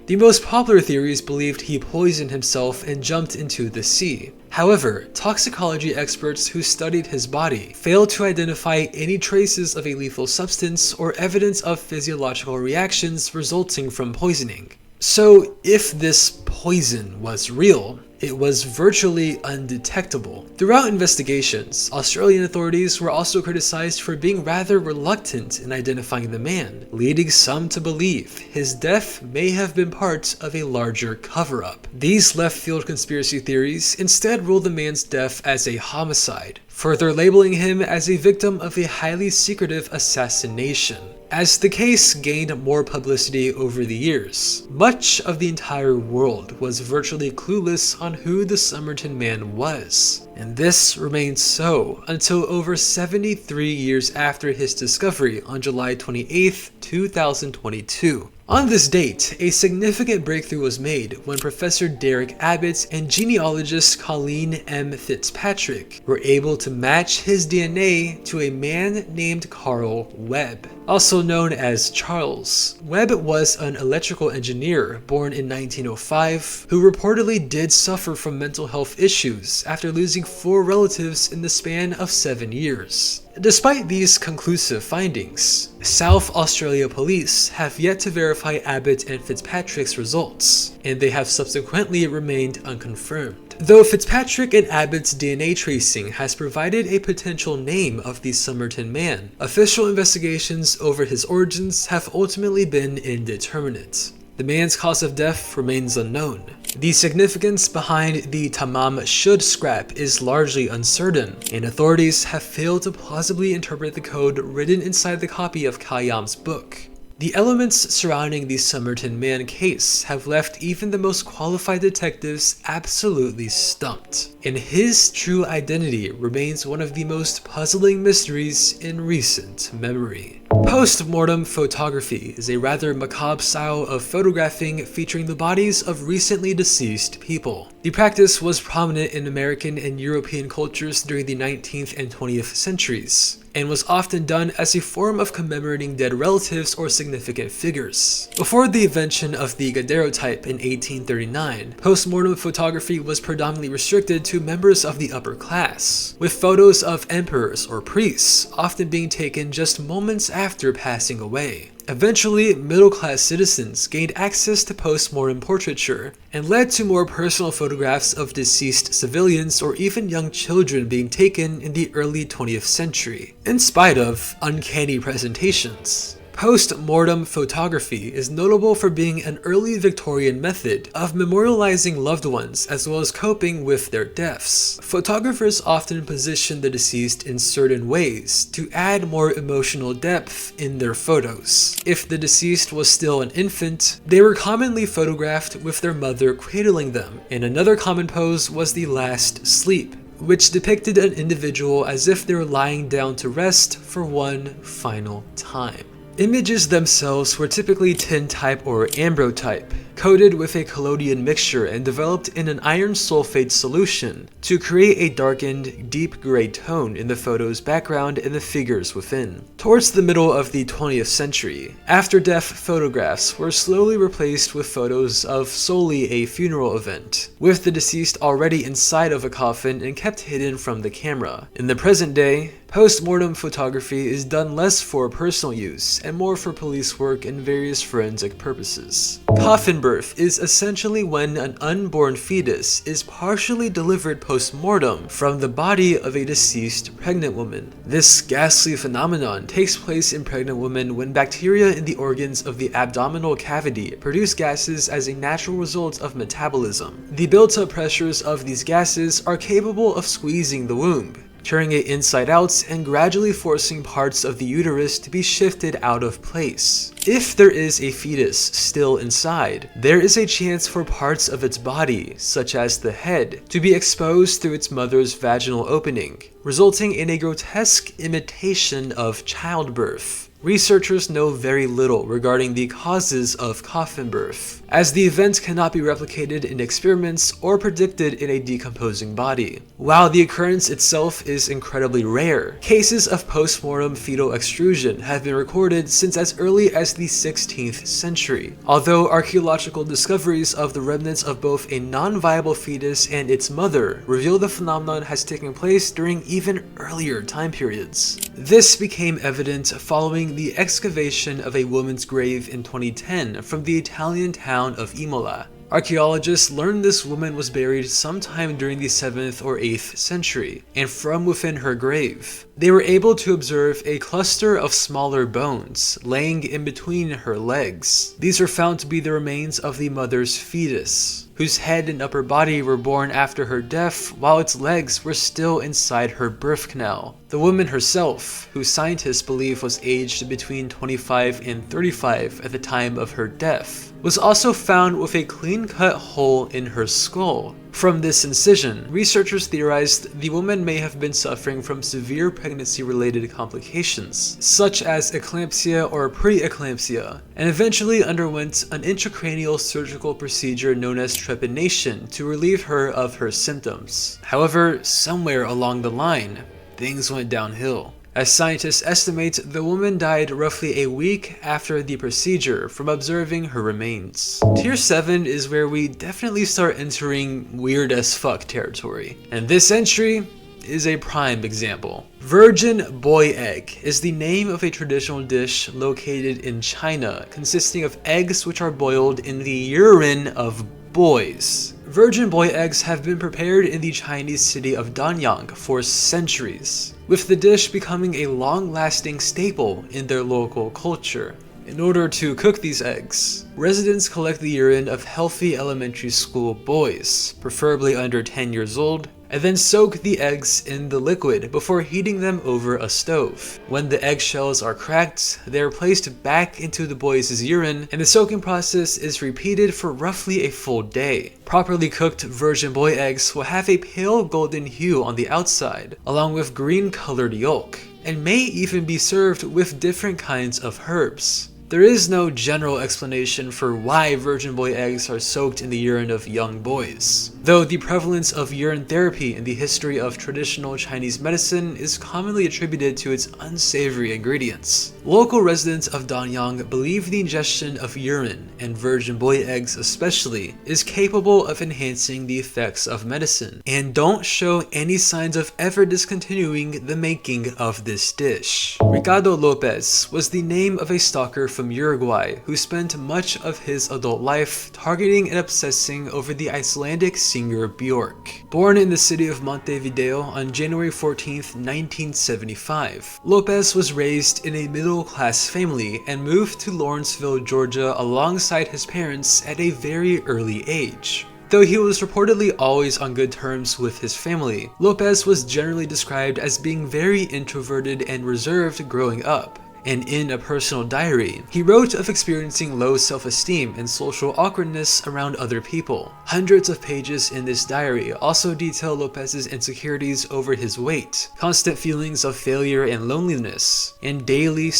The most popular theories believed he poisoned himself and jumped into the sea. However, toxicology experts who studied his body failed to identify any traces of a lethal substance or evidence of physiological reactions resulting from poisoning. So, if this poison was real, it was virtually undetectable. Throughout investigations, Australian authorities were also criticized for being rather reluctant in identifying the man, leading some to believe his death may have been part of a larger cover-up. These left-field conspiracy theories instead ruled the man's death as a homicide, further labeling him as a victim of a highly secretive assassination. As the case gained more publicity over the years, much of the entire world was virtually clueless on who the Somerton man was. And this remained so until over 73 years after his discovery on July 28, 2022. On this date, a significant breakthrough was made when Professor Derek Abbott and genealogist Colleen M. Fitzpatrick were able to match his DNA to a man named Carl Webb, also known as Charles. Webb was an electrical engineer born in 1905 who reportedly did suffer from mental health issues after losing 4 relatives in the span of 7 years. Despite these conclusive findings, South Australia police have yet to verify Abbott and Fitzpatrick's results, and they have subsequently remained unconfirmed. Though Fitzpatrick and Abbott's DNA tracing has provided a potential name of the Somerton man, official investigations over his origins have ultimately been indeterminate. The man's cause of death remains unknown. The significance behind the Tamam Shud scrap is largely uncertain, and authorities have failed to plausibly interpret the code written inside the copy of Khayyam's book. The elements surrounding the Somerton man case have left even the most qualified detectives absolutely stumped, and his true identity remains one of the most puzzling mysteries in recent memory. Post-mortem photography is a rather macabre style of photographing featuring the bodies of recently deceased people. The practice was prominent in American and European cultures during the 19th and 20th centuries, and was often done as a form of commemorating dead relatives or significant figures. Before the invention of the daguerreotype in 1839, post-mortem photography was predominantly restricted to members of the upper class, with photos of emperors or priests often being taken just moments after passing away. Eventually, middle-class citizens gained access to post-mortem portraiture and led to more personal photographs of deceased civilians or even young children being taken in the early 20th century, in spite of uncanny presentations. Post-mortem photography is notable for being an early Victorian method of memorializing loved ones as well as coping with their deaths. Photographers often position the deceased in certain ways to add more emotional depth in their photos. If the deceased was still an infant, they were commonly photographed with their mother cradling them, and another common pose was the last sleep, which depicted an individual as if they were lying down to rest for one final time. Images themselves were typically tintype or ambrotype, coated with a collodion mixture and developed in an iron sulfate solution to create a darkened, deep gray tone in the photo's background and the figures within. Towards the middle of the 20th century, after-death photographs were slowly replaced with photos of solely a funeral event, with the deceased already inside of a coffin and kept hidden from the camera. In the present day, post-mortem photography is done less for personal use and more for police work and various forensic purposes. Coffin birth is essentially when an unborn fetus is partially delivered post-mortem from the body of a deceased pregnant woman. This ghastly phenomenon takes place in pregnant women when bacteria in the organs of the abdominal cavity produce gases as a natural result of metabolism. The built-up pressures of these gases are capable of squeezing the womb, turning it inside out and gradually forcing parts of the uterus to be shifted out of place. If there is a fetus still inside, there is a chance for parts of its body, such as the head, to be exposed through its mother's vaginal opening, resulting in a grotesque imitation of childbirth. Researchers know very little regarding the causes of coffin birth, as the event cannot be replicated in experiments or predicted in a decomposing body. While the occurrence itself is incredibly rare, cases of postmortem fetal extrusion have been recorded since as early as the 16th century, although archaeological discoveries of the remnants of both a non-viable fetus and its mother reveal the phenomenon has taken place during even earlier time periods. This became evident following the excavation of a woman's grave in 2010 from the Italian town of Imola. Archaeologists learned this woman was buried sometime during the 7th or 8th century, and from within her grave, they were able to observe a cluster of smaller bones laying in between her legs. These were found to be the remains of the mother's fetus, whose head and upper body were born after her death while its legs were still inside her birth canal. The woman herself, who scientists believe was aged between 25 and 35 at the time of her death, was also found with a clean-cut hole in her skull. From this incision, researchers theorized the woman may have been suffering from severe pregnancy-related complications, such as eclampsia or preeclampsia, and eventually underwent an intracranial surgical procedure known as trepanation to relieve her of her symptoms. However, somewhere along the line, things went downhill, as scientists estimate the woman died roughly a week after the procedure from observing her remains. Tier 7 is where we definitely start entering weird as fuck territory, and this entry is a prime example. Virgin boy egg is the name of a traditional dish located in China, consisting of eggs which are boiled in the urine of boys. Virgin boy eggs have been prepared in the Chinese city of Danyang for centuries, with the dish becoming a long-lasting staple in their local culture. In order to cook these eggs, residents collect the urine of healthy elementary school boys, preferably under 10 years old, and then soak the eggs in the liquid before heating them over a stove. When the eggshells are cracked, they are placed back into the boys' urine, and the soaking process is repeated for roughly a full day. Properly cooked virgin boy eggs will have a pale golden hue on the outside, along with green-colored yolk, and may even be served with different kinds of herbs. There is no general explanation for why virgin boy eggs are soaked in the urine of young boys, though the prevalence of urine therapy in the history of traditional Chinese medicine is commonly attributed to its unsavory ingredients. Local residents of Danyang believe the ingestion of urine, and virgin boy eggs especially, is capable of enhancing the effects of medicine, and don't show any signs of ever discontinuing the making of this dish. Ricardo Lopez was the name of a stalker from Uruguay who spent much of his adult life targeting and obsessing over the Icelandic singer Björk. Born in the city of Montevideo on January 14, 1975, Lopez was raised in a middle-class family and moved to Lawrenceville, Georgia alongside his parents at a very early age. Though he was reportedly always on good terms with his family, Lopez was generally described as being very introverted and reserved growing up. And in a personal diary, he wrote of experiencing low self-esteem and social awkwardness around other people. Hundreds of pages in this diary also detail Lopez's insecurities over his weight, constant feelings of failure and loneliness, and daily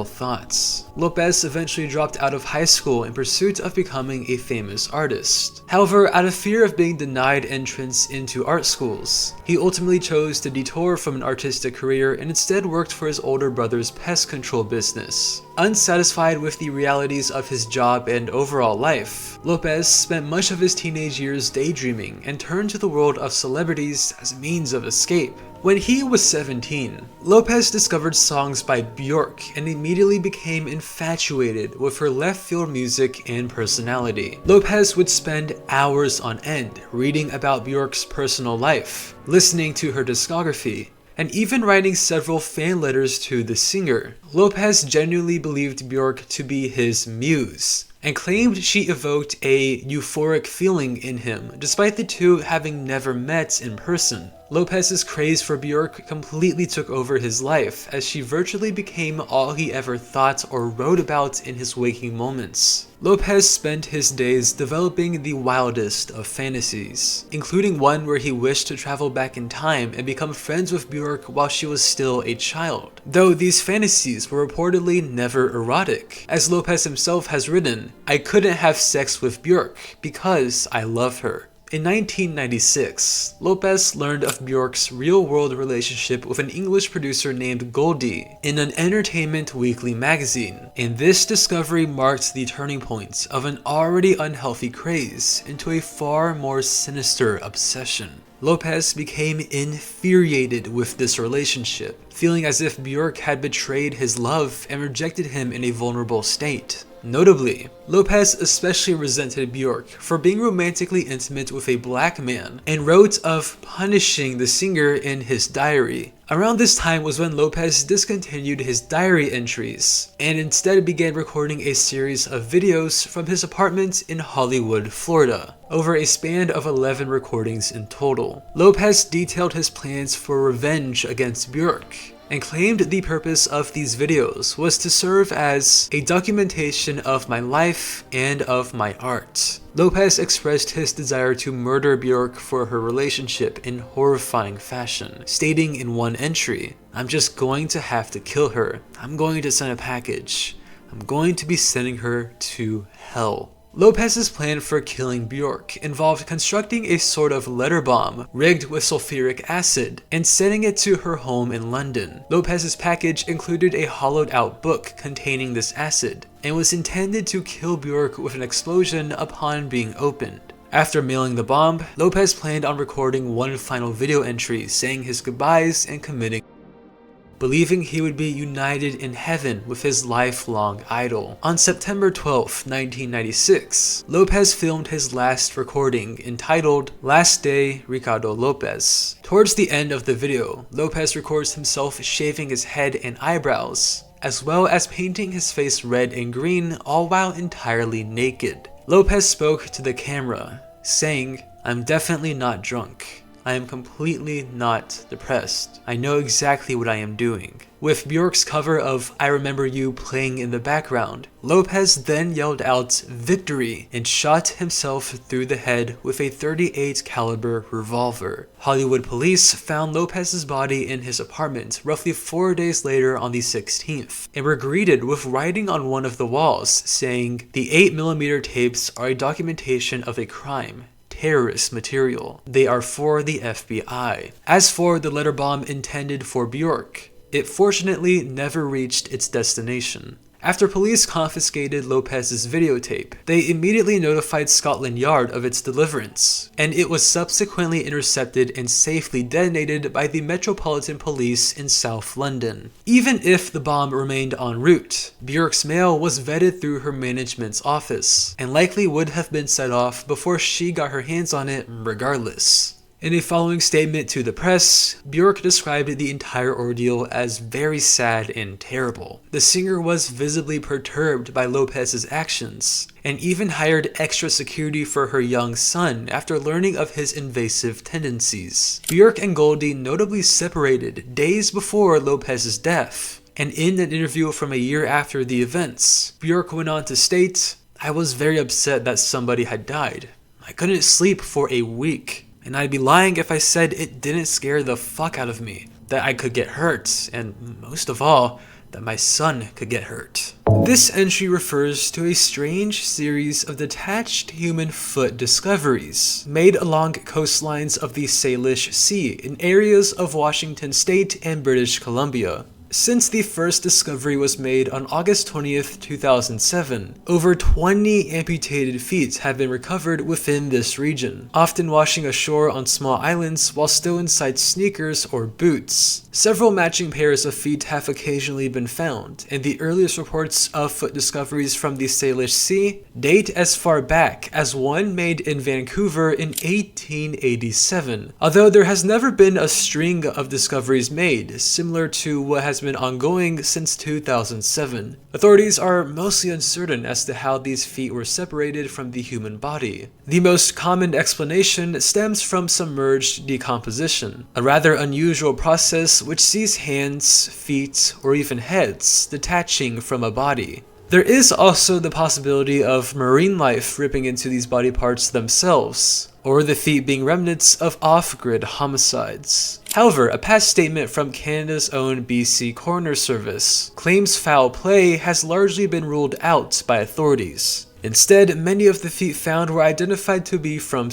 thoughts. Lopez eventually dropped out of high school in pursuit of becoming a famous artist. However, out of fear of being denied entrance into art schools, he ultimately chose to detour from an artistic career and instead worked for his older brother's pest control business. Unsatisfied with the realities of his job and overall life, Lopez spent much of his teenage years daydreaming and turned to the world of celebrities as a means of escape. When he was 17, Lopez discovered songs by Björk and immediately became infatuated with her left-field music and personality. Lopez would spend hours on end reading about Björk's personal life, listening to her discography, and even writing several fan letters to the singer. Lopez genuinely believed Björk to be his muse, and claimed she evoked a euphoric feeling in him, despite the two having never met in person. Lopez's craze for Bjork completely took over his life, as she virtually became all he ever thought or wrote about in his waking moments. Lopez spent his days developing the wildest of fantasies, including one where he wished to travel back in time and become friends with Bjork while she was still a child. Though these fantasies were reportedly never erotic. As Lopez himself has written, "I couldn't have sex with Bjork because I love her." In 1996, Lopez learned of Bjork's real-world relationship with an English producer named Goldie in an entertainment weekly magazine, and this discovery marked the turning point of an already unhealthy craze into a far more sinister obsession. Lopez became infuriated with this relationship, feeling as if Bjork had betrayed his love and rejected him in a vulnerable state. Notably, Lopez especially resented Bjork for being romantically intimate with a black man and wrote of punishing the singer in his diary. Around this time was when Lopez discontinued his diary entries and instead began recording a series of videos from his apartment in Hollywood, Florida, over a span of 11 recordings in total. Lopez detailed his plans for revenge against Bjork and claimed the purpose of these videos was to serve as a documentation of my life and of my art. Lopez expressed his desire to murder Bjork for her relationship in horrifying fashion, stating in one entry, "I'm just going to have to kill her. I'm going to send a package. I'm going to be sending her to hell." Lopez's plan for killing Bjork involved constructing a sort of letter bomb rigged with sulfuric acid and sending it to her home in London. Lopez's package included a hollowed-out book containing this acid and was intended to kill Bjork with an explosion upon being opened. After mailing the bomb, Lopez planned on recording one final video entry saying his goodbyes and committing, believing he would be united in heaven with his lifelong idol. On September 12, 1996, Lopez filmed his last recording entitled "Last Day, Ricardo Lopez." Towards the end of the video, Lopez records himself shaving his head and eyebrows, as well as painting his face red and green, all while entirely naked. Lopez spoke to the camera, saying, "I'm definitely not drunk. I am completely not depressed. I know exactly what I am doing." With Bjork's cover of "I Remember You" playing in the background, Lopez then yelled out "Victory" and shot himself through the head with a .38 caliber revolver. Hollywood police found Lopez's body in his apartment roughly 4 days later on the 16th, and were greeted with writing on one of the walls saying, "The 8mm tapes are a documentation of a crime. Terrorist material. They are for the FBI." As for the letter bomb intended for Bjork, it fortunately never reached its destination. After police confiscated Lopez's videotape, they immediately notified Scotland Yard of its deliverance, and it was subsequently intercepted and safely detonated by the Metropolitan Police in South London. Even if the bomb remained en route, Bjork's mail was vetted through her management's office, and likely would have been set off before she got her hands on it regardless. In a following statement to the press, Bjork described the entire ordeal as very sad and terrible. The singer was visibly perturbed by Lopez's actions, and even hired extra security for her young son after learning of his invasive tendencies. Bjork and Goldie notably separated days before Lopez's death, and in an interview from a year after the events, Bjork went on to state, "I was very upset that somebody had died. I couldn't sleep for a week. And I'd be lying if I said it didn't scare the fuck out of me, that I could get hurt, and most of all, that my son could get hurt." This entry refers to a strange series of detached human foot discoveries made along coastlines of the Salish Sea in areas of Washington State and British Columbia. Since the first discovery was made on August 20th, 2007, over 20 amputated feet have been recovered within this region, often washing ashore on small islands while still inside sneakers or boots. Several matching pairs of feet have occasionally been found, and the earliest reports of foot discoveries from the Salish Sea date as far back as one made in Vancouver in 1887, although there has never been a string of discoveries made, similar to what has has been ongoing since 2007. Authorities are mostly uncertain as to how these feet were separated from the human body. The most common explanation stems from submerged decomposition, a rather unusual process which sees hands, feet, or even heads detaching from a body. There is also the possibility of marine life ripping into these body parts themselves, or the feet being remnants of off-grid homicides. However, a past statement from Canada's own BC Coroner Service claims foul play has largely been ruled out by authorities. Instead, many of the feet found were identified to be from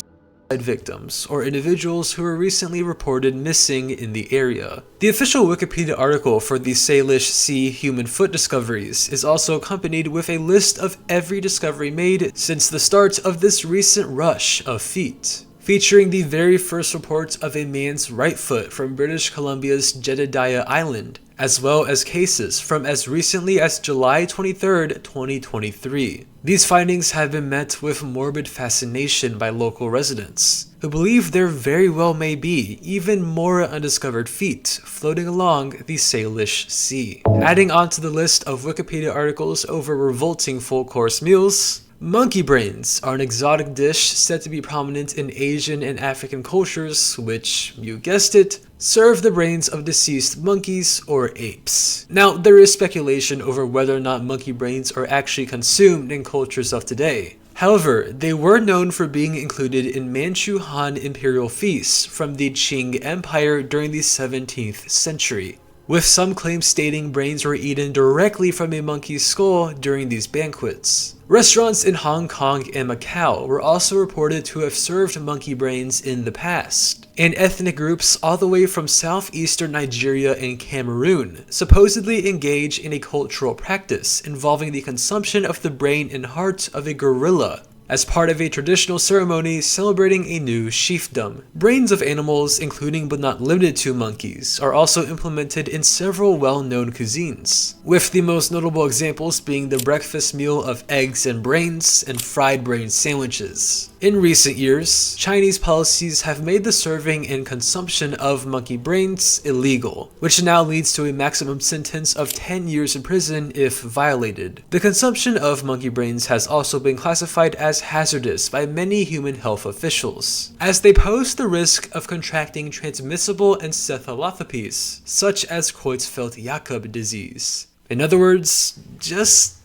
victims or individuals who were recently reported missing in the area. The official Wikipedia article for the Salish Sea human foot discoveries is also accompanied with a list of every discovery made since the start of this recent rush of feet, featuring the very first reports of a man's right foot from British Columbia's Jedediah Island, as well as cases from as recently as July 23, 2023. These findings have been met with morbid fascination by local residents, who believe there very well may be even more undiscovered feet floating along the Salish Sea. Adding onto the list of Wikipedia articles over revolting full course meals, monkey brains are an exotic dish said to be prominent in Asian and African cultures which, you guessed it, serve the brains of deceased monkeys or apes. Now, there is speculation over whether or not monkey brains are actually consumed in cultures of today. However, they were known for being included in Manchu Han imperial feasts from the Qing Empire during the 17th century, with some claims stating brains were eaten directly from a monkey's skull during these banquets. Restaurants in Hong Kong and Macau were also reported to have served monkey brains in the past, and ethnic groups all the way from southeastern Nigeria and Cameroon supposedly engage in a cultural practice involving the consumption of the brain and heart of a gorilla as part of a traditional ceremony celebrating a new chiefdom. Brains of animals, including but not limited to monkeys, are also implemented in several well-known cuisines, with the most notable examples being the breakfast meal of eggs and brains and fried brain sandwiches. In recent years, Chinese policies have made the serving and consumption of monkey brains illegal, which now leads to a maximum sentence of 10 years in prison if violated. The consumption of monkey brains has also been classified as hazardous by many human health officials, as they pose the risk of contracting transmissible encephalopathies, such as Creutzfeldt-Jakob disease. In other words, just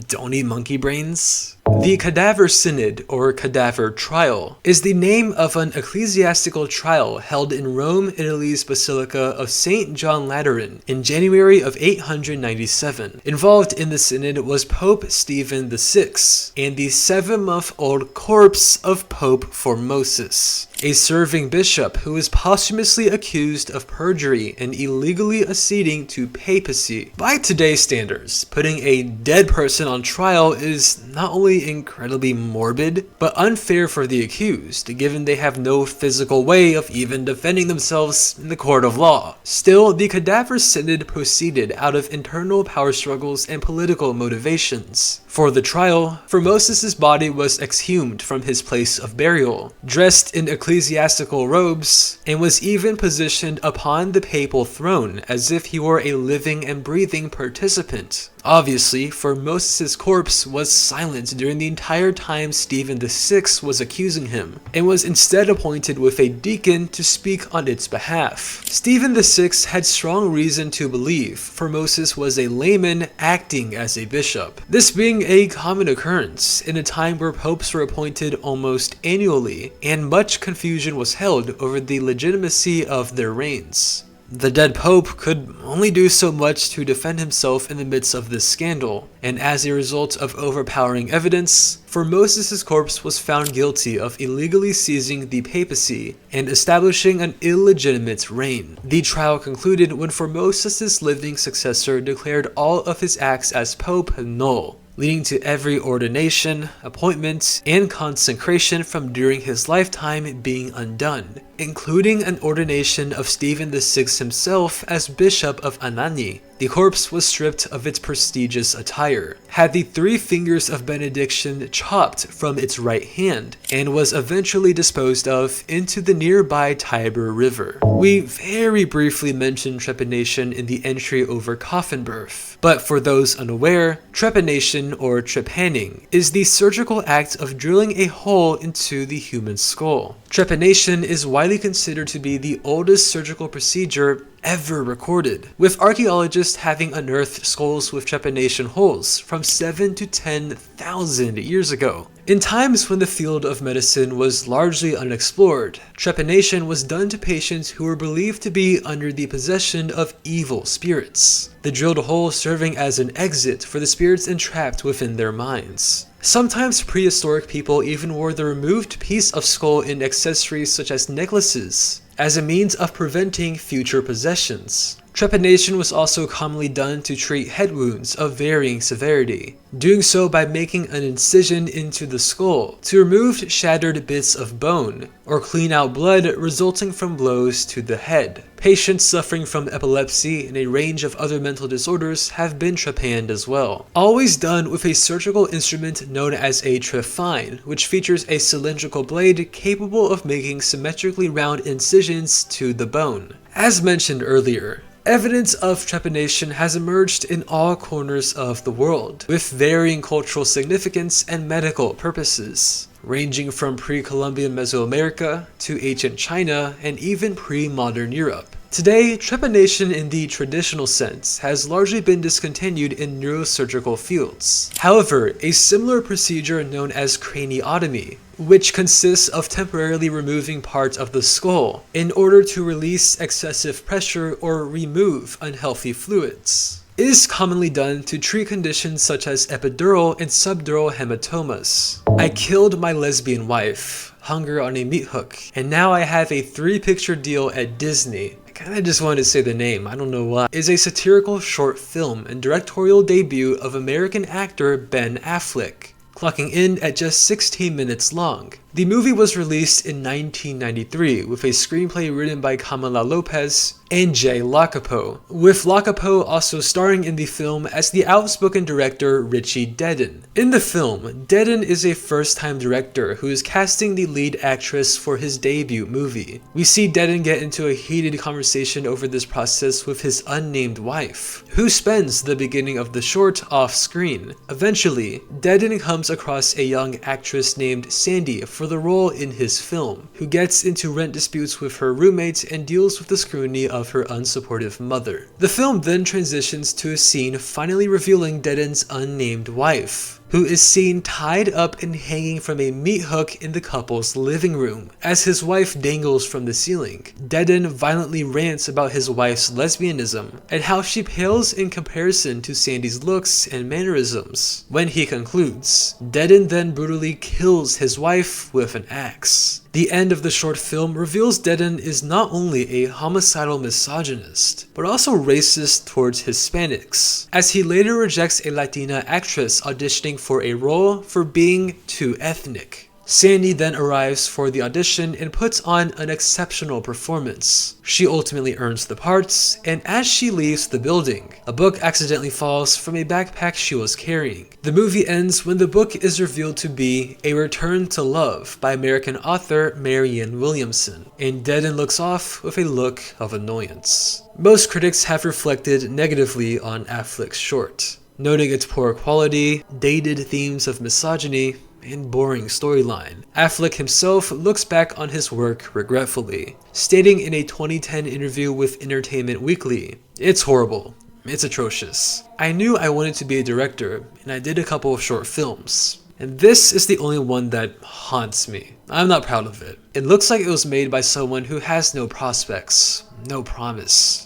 don't eat monkey brains. The Cadaver Synod, or Cadaver Trial, is the name of an ecclesiastical trial held in Rome, Italy's Basilica of St. John Lateran in January of 897. Involved in the synod was Pope Stephen VI and the 7-month-old corpse of Pope Formosus, a serving bishop who was posthumously accused of perjury and illegally acceding to papacy. By today's standards, putting a dead person on trial is not only incredibly morbid, but unfair for the accused, given they have no physical way of even defending themselves in the court of law. Still, the Cadaver Synod proceeded out of internal power struggles and political motivations. For the trial, Formosus' body was exhumed from his place of burial, dressed in ecclesiastical robes, and was even positioned upon the papal throne as if he were a living and breathing participant. Obviously, Formosus' corpse was silent during the entire time Stephen VI was accusing him, and was instead appointed with a deacon to speak on its behalf. Stephen VI had strong reason to believe Formosus was a layman acting as a bishop, this being a common occurrence in a time where popes were appointed almost annually, and much confusion was held over the legitimacy of their reigns. The dead pope could only do so much to defend himself in the midst of this scandal, and as a result of overpowering evidence, Formosus' corpse was found guilty of illegally seizing the papacy and establishing an illegitimate reign. The trial concluded when Formosus' living successor declared all of his acts as pope null, leading to every ordination, appointment, and consecration from during his lifetime being undone, including an ordination of Stephen VI himself as Bishop of Anagni, The corpse was stripped of its prestigious attire, had the 3 fingers of benediction chopped from its right hand, and was eventually disposed of into the nearby Tiber River. We very briefly mentioned trepanation in the entry over coffin birth, but for those unaware, trepanation or trepanning is the surgical act of drilling a hole into the human skull. Trepanation is widely considered to be the oldest surgical procedure ever recorded, with archaeologists having unearthed skulls with trepanation holes from 7 to 10,000 years ago. In times when the field of medicine was largely unexplored, trepanation was done to patients who were believed to be under the possession of evil spirits, the drilled hole serving as an exit for the spirits entrapped within their minds. Sometimes prehistoric people even wore the removed piece of skull in accessories such as necklaces, as a means of preventing future possessions. Trepanation was also commonly done to treat head wounds of varying severity, doing so by making an incision into the skull to remove shattered bits of bone or clean out blood resulting from blows to the head. Patients suffering from epilepsy and a range of other mental disorders have been trepanned as well. Always done with a surgical instrument known as a trephine, which features a cylindrical blade capable of making symmetrically round incisions to the bone. As mentioned earlier, evidence of trepanation has emerged in all corners of the world, with varying cultural significance and medical purposes, ranging from pre-Columbian Mesoamerica to ancient China and even pre-modern Europe. Today, trepanation in the traditional sense has largely been discontinued in neurosurgical fields. However, a similar procedure known as craniotomy, which consists of temporarily removing parts of the skull in order to release excessive pressure or remove unhealthy fluids, is commonly done to treat conditions such as epidural and subdural hematomas. I killed my lesbian wife, hung her on a meat hook, and now I have a 3-picture deal at Disney. I kinda just wanted to say the name, I don't know why. Is a satirical short film and directorial debut of American actor Ben Affleck, clocking in at just 16 minutes long. The movie was released in 1993 with a screenplay written by Kamala Lopez and Jay Lacapo, with Lacapo also starring in the film as the outspoken director Richie Dedden. In the film, Dedden is a first-time director who is casting the lead actress for his debut movie. We see Dedden get into a heated conversation over this process with his unnamed wife, who spends the beginning of the short off-screen. Eventually, Dedden comes across a young actress named Sandy for the role in his film, who gets into rent disputes with her roommate and deals with the scrutiny of her unsupportive mother. The film then transitions to a scene finally revealing Dedden's unnamed wife, who is seen tied up and hanging from a meat hook in the couple's living room. As his wife dangles from the ceiling, Dedden violently rants about his wife's lesbianism and how she pales in comparison to Sandy's looks and mannerisms. When he concludes, Dedden then brutally kills his wife with an axe. The end of the short film reveals Dedden is not only a homicidal misogynist, but also racist towards Hispanics, as he later rejects a Latina actress auditioning for a role for being too ethnic. Sandy then arrives for the audition and puts on an exceptional performance. She ultimately earns the parts, and as she leaves the building, a book accidentally falls from a backpack she was carrying. The movie ends when the book is revealed to be A Return to Love by American author Marianne Williamson, and Dedden looks off with a look of annoyance. Most critics have reflected negatively on Affleck's short, noting its poor quality, dated themes of misogyny, and boring storyline. Affleck himself looks back on his work regretfully, stating in a 2010 interview with Entertainment Weekly, "It's horrible. It's atrocious. I knew I wanted to be a director, and I did a couple of short films. And this is the only one that haunts me. I'm not proud of it. It looks like it was made by someone who has no prospects, no promise."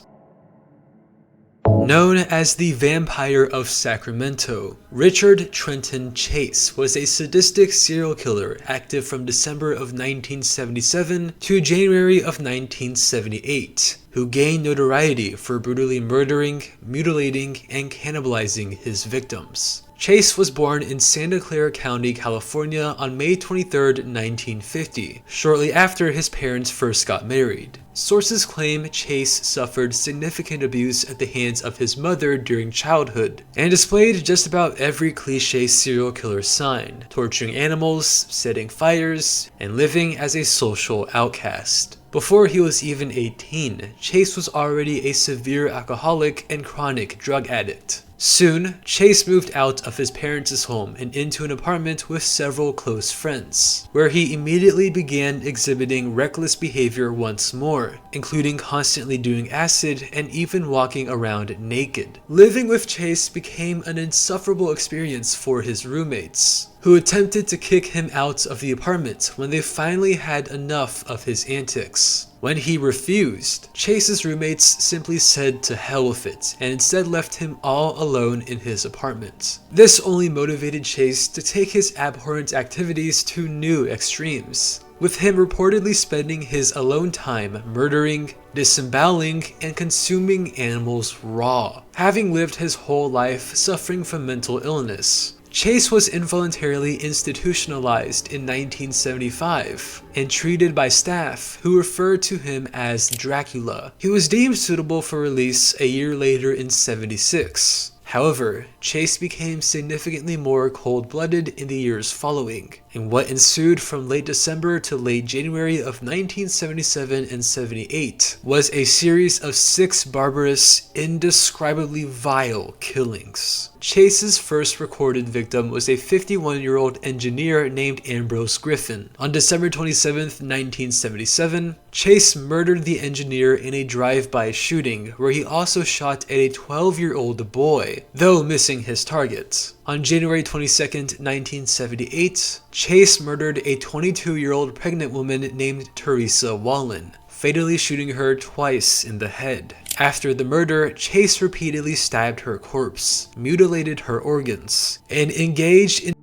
Known as the Vampire of Sacramento, Richard Trenton Chase was a sadistic serial killer active from December of 1977 to January of 1978, who gained notoriety for brutally murdering, mutilating, and cannibalizing his victims. Chase was born in Santa Clara County, California on May 23, 1950, shortly after his parents first got married. Sources claim Chase suffered significant abuse at the hands of his mother during childhood, and displayed just about every cliche serial killer sign, torturing animals, setting fires, and living as a social outcast. Before he was even 18, Chase was already a severe alcoholic and chronic drug addict. Soon, Chase moved out of his parents' home and into an apartment with several close friends, where he immediately began exhibiting reckless behavior once more, including constantly doing acid and even walking around naked. Living with Chase became an insufferable experience for his roommates, who attempted to kick him out of the apartment when they finally had enough of his antics. When he refused, Chase's roommates simply said to hell with it and instead left him all alone in his apartment. This only motivated Chase to take his abhorrent activities to new extremes, with him reportedly spending his alone time murdering, disemboweling, and consuming animals raw. Having lived his whole life suffering from mental illness, Chase was involuntarily institutionalized in 1975 and treated by staff who referred to him as Dracula. He was deemed suitable for release a year later in '76. However, Chase became significantly more cold-blooded in the years following, and what ensued from late December to late January of 1977 and '78 was a series of 6 barbarous, indescribably vile killings. Chase's first recorded victim was a 51-year-old engineer named Ambrose Griffin. On December 27, 1977, Chase murdered the engineer in a drive-by shooting where he also shot at a 12-year-old boy, though missing his target. On January 22, 1978, Chase murdered a 22-year-old pregnant woman named Teresa Wallen, fatally shooting her twice in the head. After the murder, Chase repeatedly stabbed her corpse, mutilated her organs, and engaged in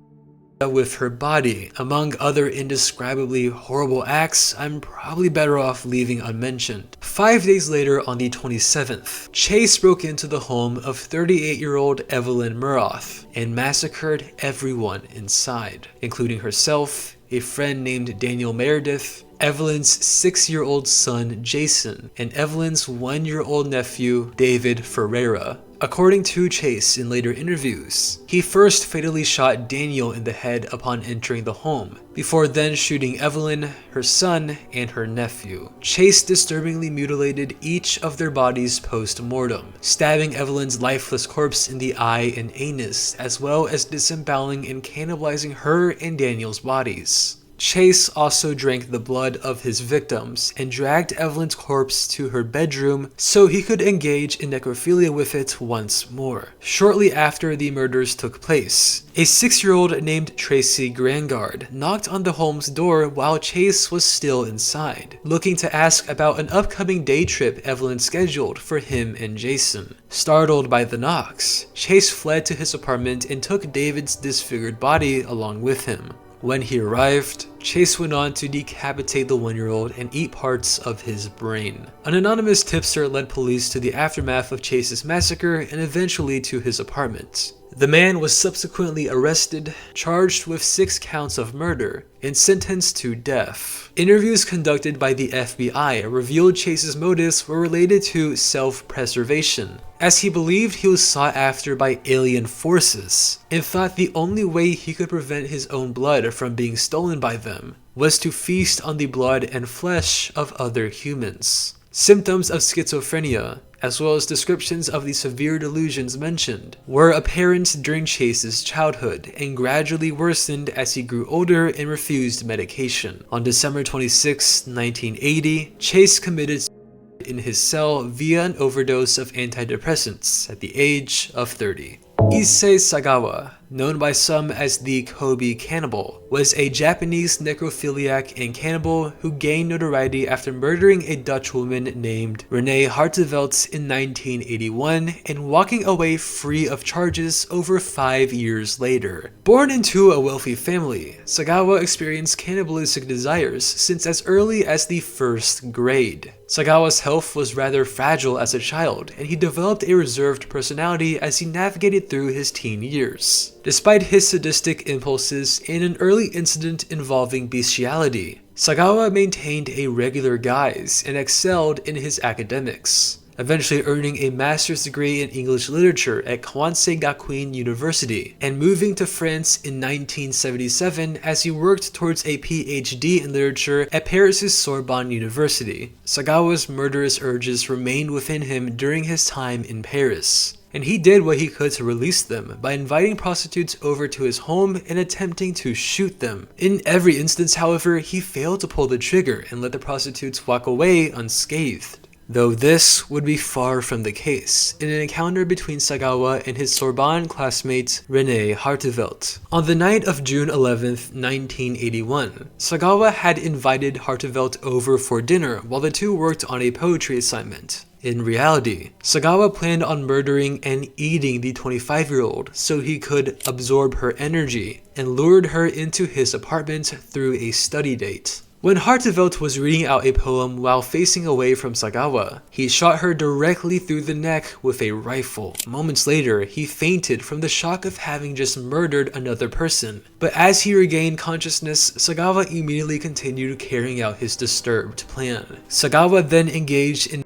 with her body, among other indescribably horrible acts I'm probably better off leaving unmentioned. 5 days later, on the 27th, Chase broke into the home of 38-year-old Evelyn Muroth and massacred everyone inside, including herself, a friend named Daniel Meredith, Evelyn's 6-year-old son Jason, and Evelyn's 1-year-old nephew David Ferreira. According to Chase in later interviews, he first fatally shot Daniel in the head upon entering the home, before then shooting Evelyn, her son, and her nephew. Chase disturbingly mutilated each of their bodies post-mortem, stabbing Evelyn's lifeless corpse in the eye and anus, as well as disemboweling and cannibalizing her and Daniel's bodies. Chase also drank the blood of his victims and dragged Evelyn's corpse to her bedroom so he could engage in necrophilia with it once more. Shortly after the murders took place, a 6-year-old named Tracy Grangard knocked on the home's door while Chase was still inside, looking to ask about an upcoming day trip Evelyn scheduled for him and Jason. Startled by the knocks, Chase fled to his apartment and took David's disfigured body along with him. When he arrived, Chase went on to decapitate the 1-year-old and eat parts of his brain. An anonymous tipster led police to the aftermath of Chase's massacre and eventually to his apartment. The man was subsequently arrested, charged with 6 counts of murder, and sentenced to death. Interviews conducted by the FBI revealed Chase's motives were related to self-preservation, as he believed he was sought after by alien forces, and thought the only way he could prevent his own blood from being stolen by them was to feast on the blood and flesh of other humans. Symptoms of schizophrenia, as well as descriptions of the severe delusions mentioned, were apparent during Chase's childhood and gradually worsened as he grew older and refused medication. On December 26, 1980, Chase committed suicide in his cell via an overdose of antidepressants at the age of 30. Issei Sagawa, known by some as the Kobe Cannibal, was a Japanese necrophiliac and cannibal who gained notoriety after murdering a Dutch woman named Renee Hartevelt in 1981 and walking away free of charges over 5 years later. Born into a wealthy family, Sagawa experienced cannibalistic desires since as early as the 1st grade. Sagawa's health was rather fragile as a child, and he developed a reserved personality as he navigated through his teen years. despite his sadistic impulses and an early incident involving bestiality. Sagawa maintained a regular guise and excelled in his academics, eventually earning a master's degree in English literature at Kwansei Gakuin University, and moving to France in 1977 as he worked towards a PhD in literature at Paris's Sorbonne University. Sagawa's murderous urges remained within him during his time in Paris, and he did what he could to release them by inviting prostitutes over to his home and attempting to shoot them. In every instance, however, he failed to pull the trigger and let the prostitutes walk away unscathed. Though this would be far from the case in an encounter between Sagawa and his Sorbonne classmate René Hartevelt. On the night of June 11th, 1981, Sagawa had invited Hartevelt over for dinner while the two worked on a poetry assignment. In reality, Sagawa planned on murdering and eating the 25-year-old so he could absorb her energy and lured her into his apartment through a study date. When Hartevelt was reading out a poem while facing away from Sagawa, he shot her directly through the neck with a rifle. Moments later, he fainted from the shock of having just murdered another person. But as he regained consciousness, Sagawa immediately continued carrying out his disturbed plan. Sagawa then engaged in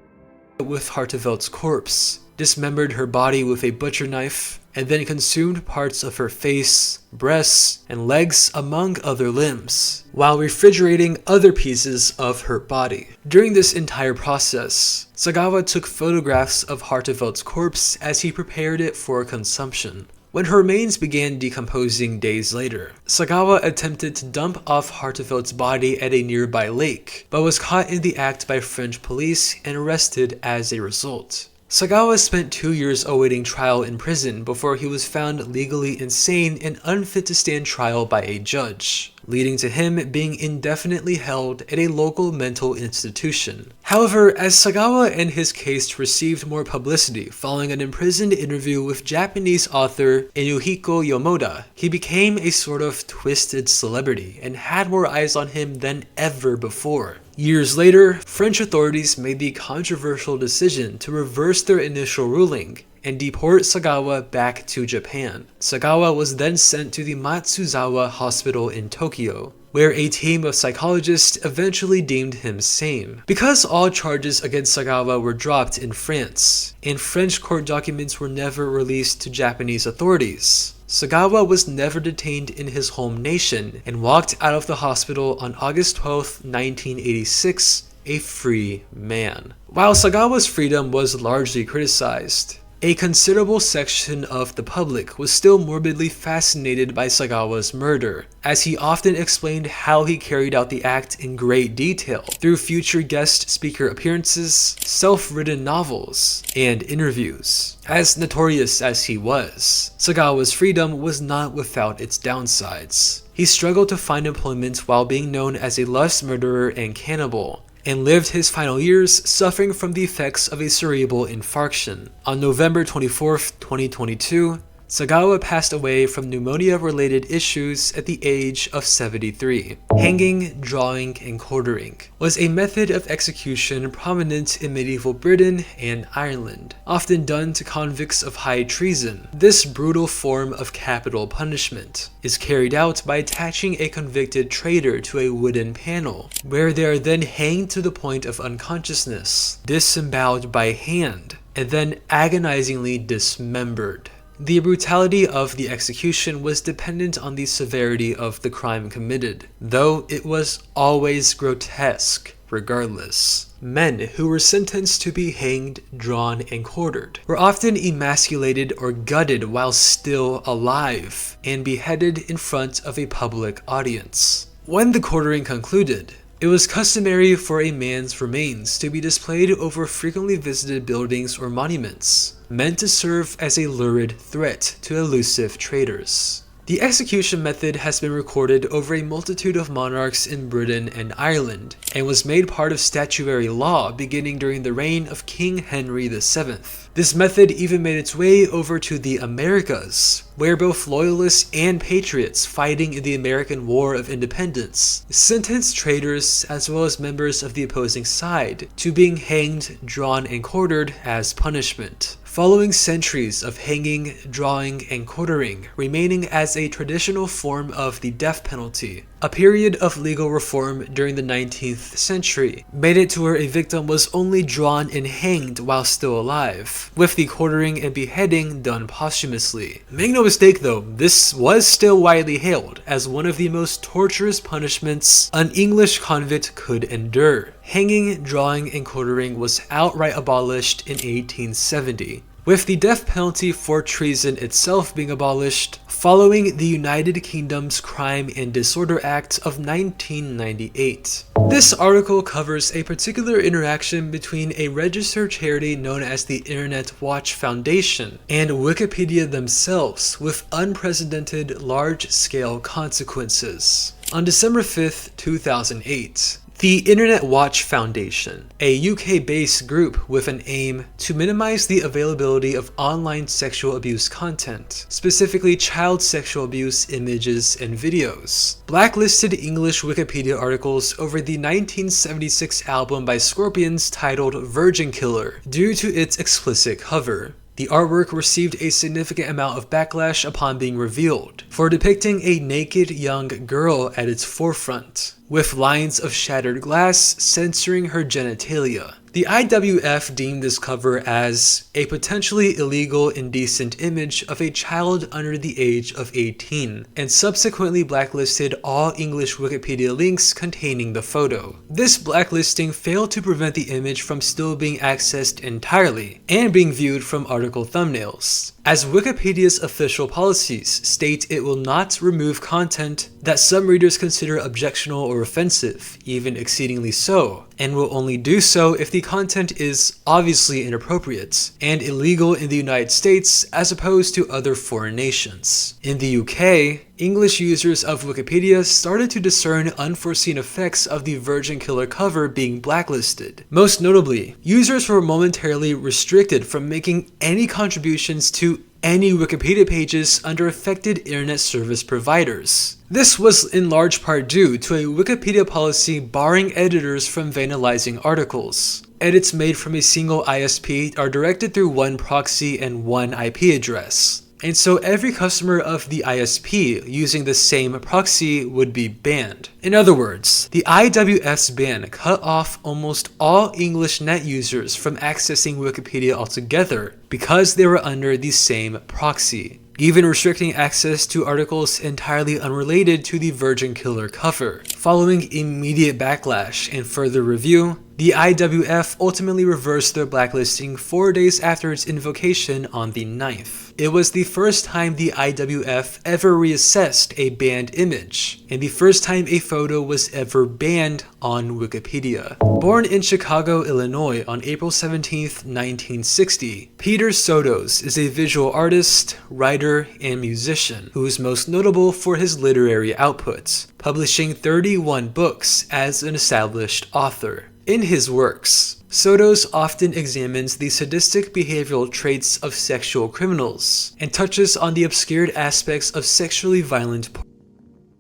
with Hartevelt's corpse, dismembered her body with a butcher knife, and then consumed parts of her face, breasts, and legs among other limbs, while refrigerating other pieces of her body. During this entire process, Sagawa took photographs of Hartevelt's corpse as he prepared it for consumption. When her remains began decomposing days later, Sagawa attempted to dump off Hartevelt's body at a nearby lake, but was caught in the act by French police and arrested as a result. Sagawa spent 2 years awaiting trial in prison before he was found legally insane and unfit to stand trial by a judge, leading to him being indefinitely held at a local mental institution. However, as Sagawa and his case received more publicity following an imprisoned interview with Japanese author Enuhiko Yomoda, he became a sort of twisted celebrity and had more eyes on him than ever before. Years later, French authorities made the controversial decision to reverse their initial ruling and deport Sagawa back to Japan. Sagawa was then sent to the Matsuzawa Hospital in Tokyo, where a team of psychologists eventually deemed him sane. Because all charges against Sagawa were dropped in France, and French court documents were never released to Japanese authorities, Sagawa was never detained in his home nation and walked out of the hospital on August 12, 1986, a free man. While Sagawa's freedom was largely criticized, a considerable section of the public was still morbidly fascinated by Sagawa's murder, as he often explained how he carried out the act in great detail through future guest speaker appearances, self-written novels, and interviews. As notorious as he was, Sagawa's freedom was not without its downsides. He struggled to find employment while being known as a lust murderer and cannibal, and lived his final years suffering from the effects of a cerebral infarction. On November 24, 2022, Sagawa passed away from pneumonia-related issues at the age of 73. Hanging, drawing, and quartering was a method of execution prominent in medieval Britain and Ireland, often done to convicts of high treason. This brutal form of capital punishment is carried out by attaching a convicted traitor to a wooden panel, where they are then hanged to the point of unconsciousness, disemboweled by hand, and then agonizingly dismembered. The brutality of the execution was dependent on the severity of the crime committed, though it was always grotesque regardless. Men who were sentenced to be hanged, drawn, and quartered were often emasculated or gutted while still alive, and beheaded in front of a public audience. When the quartering concluded, it was customary for a man's remains to be displayed over frequently visited buildings or monuments, meant to serve as a lurid threat to elusive traitors. The execution method has been recorded over a multitude of monarchs in Britain and Ireland, and was made part of statutory law beginning during the reign of King Henry VII. This method even made its way over to the Americas, where both loyalists and patriots fighting in the American War of Independence sentenced traitors as well as members of the opposing side to being hanged, drawn, and quartered as punishment. following centuries of hanging, drawing, and quartering remaining as a traditional form of the death penalty. A period of legal reform during the 19th century made it to where a victim was only drawn and hanged while still alive, with the quartering and beheading done posthumously. Make no mistake though, this was still widely hailed as one of the most torturous punishments an English convict could endure. Hanging, drawing, and quartering was outright abolished in 1870. With the death penalty for treason itself being abolished following the United Kingdom's Crime and Disorder Act of 1998. This article covers a particular interaction between a registered charity known as the Internet Watch Foundation and Wikipedia themselves, with unprecedented large-scale consequences. On December 5th, 2008, the Internet Watch Foundation, a UK-based group with an aim to minimize the availability of online sexual abuse content, specifically child sexual abuse images and videos, blacklisted English Wikipedia articles over the 1976 album by Scorpions titled Virgin Killer due to its explicit cover. The artwork received a significant amount of backlash upon being revealed, for depicting a naked young girl at its forefront, with lines of shattered glass censoring her genitalia. The IWF deemed this cover as a potentially illegal indecent image of a child under the age of 18, and subsequently blacklisted all English Wikipedia links containing the photo. This blacklisting failed to prevent the image from still being accessed entirely, and being viewed from article thumbnails, as Wikipedia's official policies state it will not remove content that some readers consider objectionable or offensive, even exceedingly so, and will only do so if the content is obviously inappropriate and illegal in the United States as opposed to other foreign nations. In the UK, English users of Wikipedia started to discern unforeseen effects of the Virgin Killer cover being blacklisted. Most notably, users were momentarily restricted from making any contributions to any Wikipedia pages under affected internet service providers. This was in large part due to a Wikipedia policy barring editors from vandalizing articles. Edits made from a single ISP are directed through one proxy and one IP address, and so every customer of the ISP using the same proxy would be banned. In other words, the IWF's ban cut off almost all English net users from accessing Wikipedia altogether because they were under the same proxy, even restricting access to articles entirely unrelated to the Virgin Killer cover. Following immediate backlash and further review, the IWF ultimately reversed their blacklisting 4 days after its invocation on the 9th. It was the first time the IWF ever reassessed a banned image, and the first time a photo was ever banned on Wikipedia. Born in Chicago, Illinois on April 17, 1960, Peter Sotos is a visual artist, writer, and musician who is most notable for his literary output, publishing 31 books as an established author. In his works, Sotos often examines the sadistic behavioral traits of sexual criminals and touches on the obscured aspects of sexually violent porn,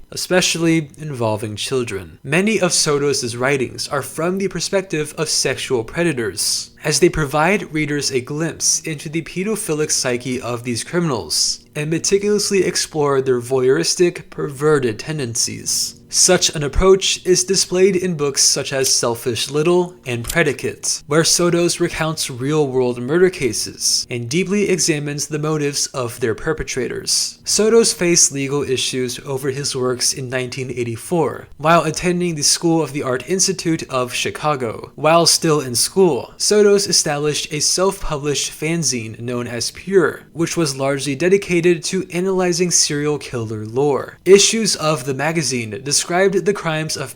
especially involving children. Many of Sotos' writings are from the perspective of sexual predators, as they provide readers a glimpse into the pedophilic psyche of these criminals and meticulously explore their voyeuristic, perverted tendencies. Such an approach is displayed in books such as Selfish Little and Predicate, where Sotos recounts real-world murder cases and deeply examines the motives of their perpetrators. Sotos faced legal issues over his works in 1984, while attending the School of the Art Institute of Chicago. While still in school, Sotos established a self-published fanzine known as Pure, which was largely dedicated to analyzing serial killer lore. Issues of the magazine described the crimes of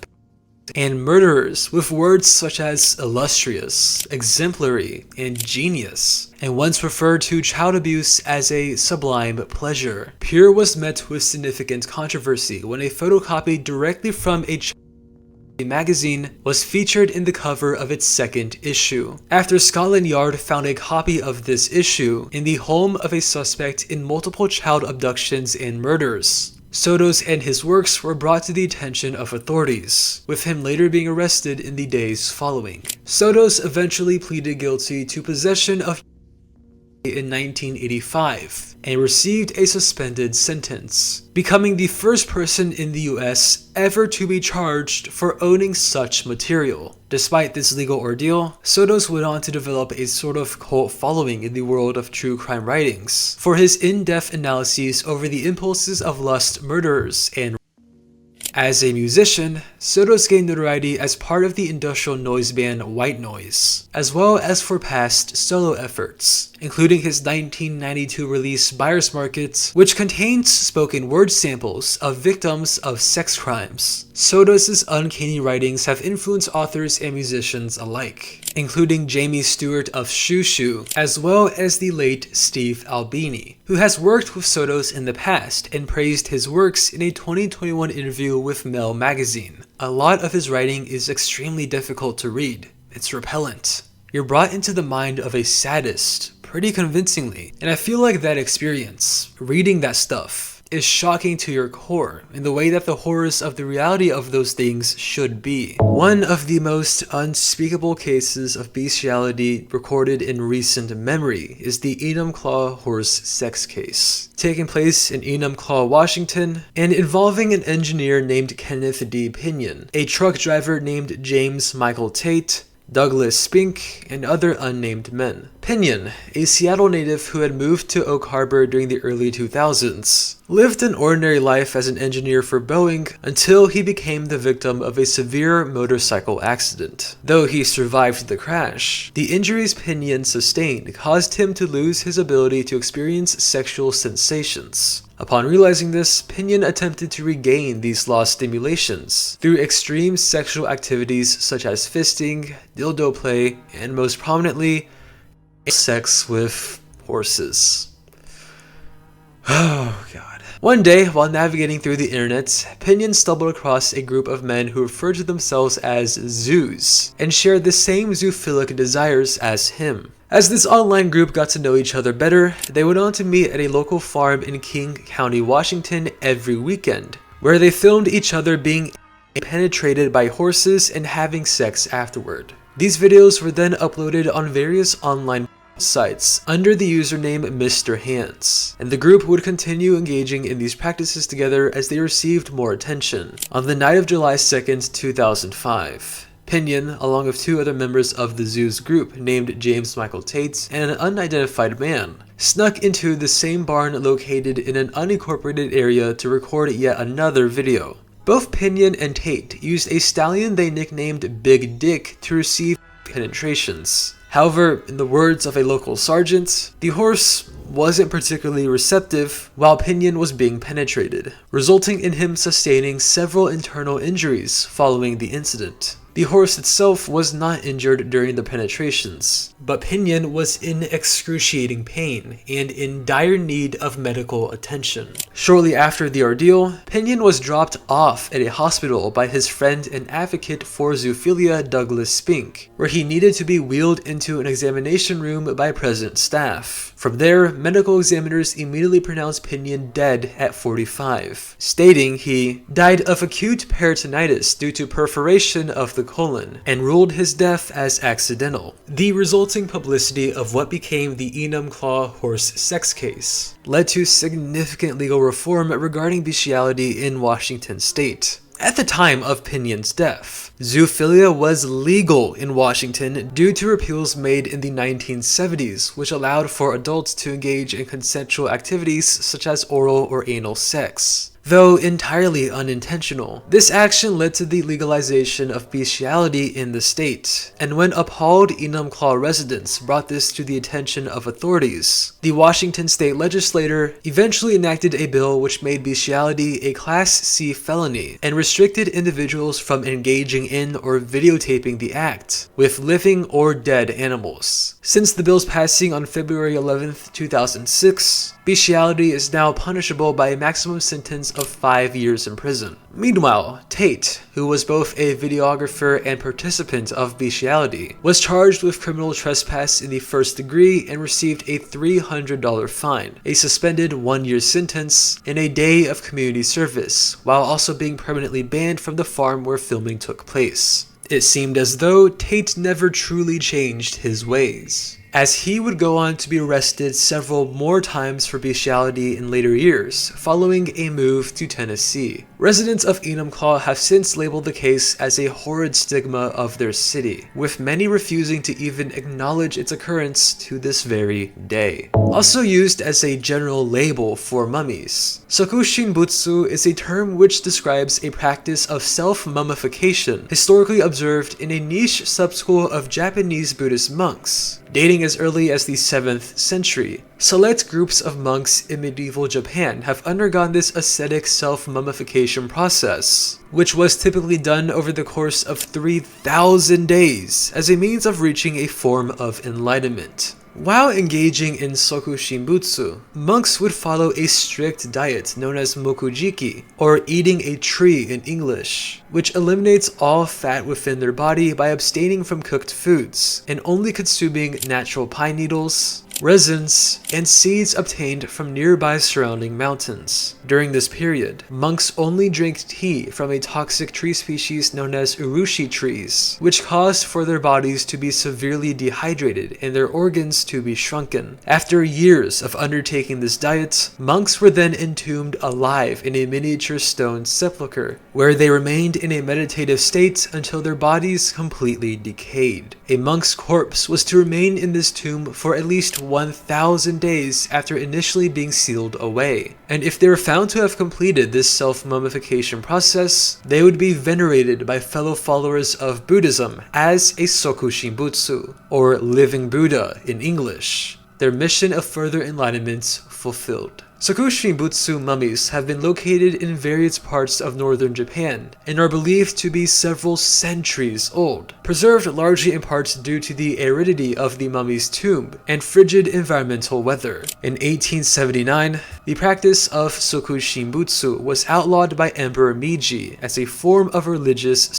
and murderers with words such as illustrious, exemplary, and genius, and once referred to child abuse as a sublime pleasure. Pure was met with significant controversy when a photocopy directly from a magazine was featured in the cover of its second issue, after Scotland Yard found a copy of this issue in the home of a suspect in multiple child abductions and murders. Sotos and his works were brought to the attention of authorities, with him later being arrested in the days following. Sotos eventually pleaded guilty to possession of in 1985 and received a suspended sentence, becoming the first person in the US ever to be charged for owning such material. Despite this legal ordeal, Sotos went on to develop a sort of cult following in the world of true crime writings for his in-depth analyses over the impulses of lust murderers and as a musician, Sotos gained notoriety as part of the industrial noise band White Noise, as well as for past solo efforts, including his 1992 release Buyer's Market, which contains spoken word samples of victims of sex crimes. Sotos' uncanny writings have influenced authors and musicians alike, including Jamie Stewart of Shoo Shoo, as well as the late Steve Albini, who has worked with Sotos in the past and praised his works in a 2021 interview with Mel magazine. A lot of his writing is extremely difficult to read. It's repellent. You're brought into the mind of a sadist pretty convincingly, and I feel like that experience, reading that stuff, is shocking to your core in the way that the horrors of the reality of those things should be. One of the most unspeakable cases of bestiality recorded in recent memory is the Enumclaw horse sex case, taking place in Enumclaw, Washington, and involving an engineer named Kenneth D. Pinion, a truck driver named James Michael Tate, Douglas Spink, and other unnamed men. Pinion, a Seattle native who had moved to Oak Harbor during the early 2000s, lived an ordinary life as an engineer for Boeing until he became the victim of a severe motorcycle accident. Though he survived the crash, the injuries Pinion sustained caused him to lose his ability to experience sexual sensations. Upon realizing this, Pinion attempted to regain these lost stimulations through extreme sexual activities such as fisting, dildo play, and most prominently, sex with horses. Oh god. One day, while navigating through the internet, Pinion stumbled across a group of men who referred to themselves as zoos and shared the same zoophilic desires as him. As this online group got to know each other better, they went on to meet at a local farm in King County, Washington every weekend, where they filmed each other being penetrated by horses and having sex afterward. These videos were then uploaded on various online sites under the username Mr. Hands, and the group would continue engaging in these practices together as they received more attention. On the night of July 2nd, 2005, Pinion, along with two other members of the zoo's group named James Michael Tate and an unidentified man, snuck into the same barn located in an unincorporated area to record yet another video. Both Pinion and Tate used a stallion they nicknamed Big Dick to receive penetrations. However, in the words of a local sergeant, the horse wasn't particularly receptive while Pinion was being penetrated, resulting in him sustaining several internal injuries following the incident. The horse itself was not injured during the penetrations, but Pinion was in excruciating pain and in dire need of medical attention. Shortly after the ordeal, Pinion was dropped off at a hospital by his friend and advocate for zoophilia Douglas Spink, where he needed to be wheeled into an examination room by present staff. From there, medical examiners immediately pronounced Pinion dead at 45, stating he died of acute peritonitis due to perforation of the colon, and ruled his death as accidental. The resulting publicity of what became the Enumclaw horse sex case led to significant legal reform regarding bestiality in Washington state. At the time of Pinion's death, zoophilia was legal in Washington due to repeals made in the 1970s, which allowed for adults to engage in consensual activities such as oral or anal sex. Though entirely unintentional, this action led to the legalization of bestiality in the state, and when appalled Enumclaw residents brought this to the attention of authorities, the Washington state legislature eventually enacted a bill which made bestiality a Class C felony and restricted individuals from engaging in or videotaping the act with living or dead animals. Since the bill's passing on February 11, 2006, bestiality is now punishable by a maximum sentence of 5 years in prison. Meanwhile, Tate, who was both a videographer and participant of bestiality, was charged with criminal trespass in the first degree and received a $300 fine, a suspended 1-year sentence, and a day of community service, while also being permanently banned from the farm where filming took place. It seemed as though Tate never truly changed his ways. as he would go on to be arrested several more times for bestiality in later years, following a move to Tennessee. Residents of Enumclaw have since labeled the case as a horrid stigma of their city, with many refusing to even acknowledge its occurrence to this very day. Also used as a general label for mummies, Sokushinbutsu is a term which describes a practice of self-mummification historically observed in a niche subschool of Japanese Buddhist monks. Dating as early as the 7th century, select groups of monks in medieval Japan have undergone this ascetic self-mummification process, which was typically done over the course of 3,000 days as a means of reaching a form of enlightenment. While engaging in Sokushinbutsu, monks would follow a strict diet known as mokujiki, or eating a tree in English, which eliminates all fat within their body by abstaining from cooked foods and only consuming natural pine needles, resins, and seeds obtained from nearby surrounding mountains. During this period, monks only drank tea from a toxic tree species known as urushi trees, which caused for their bodies to be severely dehydrated and their organs to be shrunken. After years of undertaking this diet, monks were then entombed alive in a miniature stone sepulchre, where they remained in a meditative state until their bodies completely decayed. A monk's corpse was to remain in this tomb for at least 1,000 days after initially being sealed away, and if they were found to have completed this self-mummification process, they would be venerated by fellow followers of Buddhism as a Sokushinbutsu, or living Buddha in English, their mission of further enlightenment fulfilled. Sokushinbutsu mummies have been located in various parts of northern Japan and are believed to be several centuries old, preserved largely in part due to the aridity of the mummy's tomb and frigid environmental weather. In 1879, the practice of Sokushinbutsu was outlawed by Emperor Meiji as a form of religious,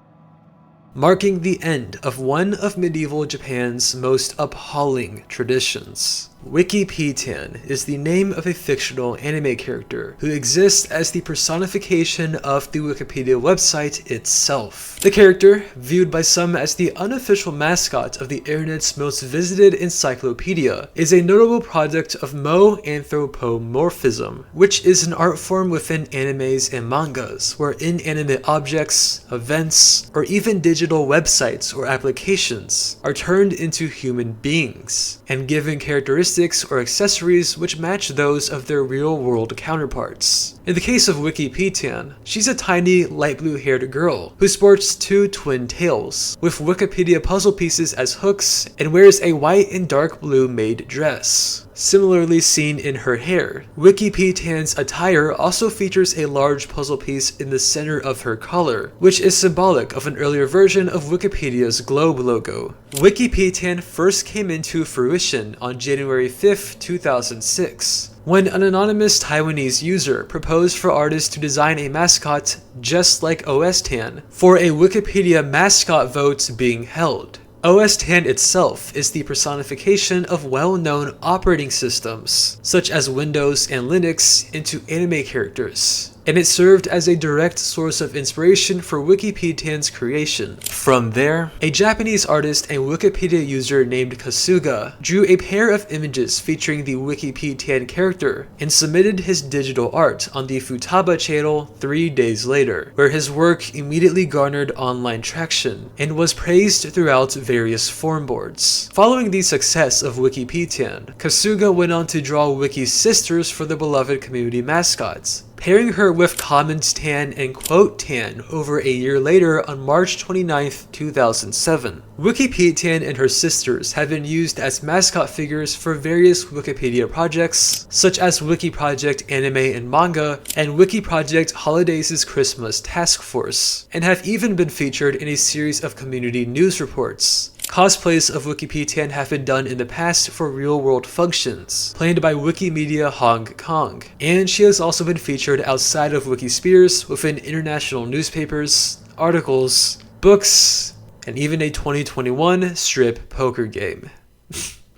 marking the end of one of medieval Japan's most appalling traditions. Wikipedia is the name of a fictional anime character who exists as the personification of the Wikipedia website itself. The character, viewed by some as the unofficial mascot of the internet's most visited encyclopedia, is a notable product of mo-anthropomorphism, which is an art form within animes and mangas where inanimate objects, events, or even digital websites or applications are turned into human beings and given characteristics or accessories which match those of their real-world counterparts. In the case of Wikipedia, she's a tiny, light blue-haired girl who sports two twin tails, with Wikipedia puzzle pieces as hooks, and wears a white and dark blue maid dress. Similarly seen in her hair, Wikipedia's attire also features a large puzzle piece in the center of her collar, which is symbolic of an earlier version of Wikipedia's globe logo. Wikipedia first came into fruition on January 5, 2006, when an anonymous Taiwanese user proposed for artists to design a mascot just like OSTAN for a Wikipedia mascot vote being held. OSTAN itself is the personification of well-known operating systems, such as Windows and Linux, into anime characters, and it served as a direct source of inspiration for Wikipedia's creation. From there, a Japanese artist and Wikipedia user named Kasuga drew a pair of images featuring the Wikipedia character and submitted his digital art on the Futaba channel 3 days later, where his work immediately garnered online traction and was praised throughout various forum boards. Following the success of Wikipedia, Kasuga went on to draw Wiki's sisters for the beloved community mascots, pairing her with Comments Tan and Quote Tan over a year later on March 29, 2007. Wikipedia and her sisters have been used as mascot figures for various Wikipedia projects, such as Wiki Project Anime and Manga and Wiki Project Holidays' Christmas Task Force, and have even been featured in a series of community news reports. Cosplays of Wikipedia have been done in the past for real-world functions, planned by Wikimedia Hong Kong, and she has also been featured outside of Wikispheres within international newspapers, articles, books, and even a 2021 strip poker game.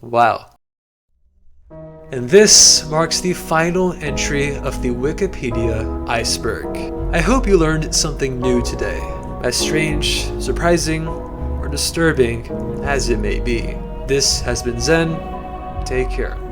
Wow. And this marks the final entry of the Wikipedia iceberg. I hope you learned something new today, as strange, surprising, or disturbing as it may be. This has been Zen. Take care.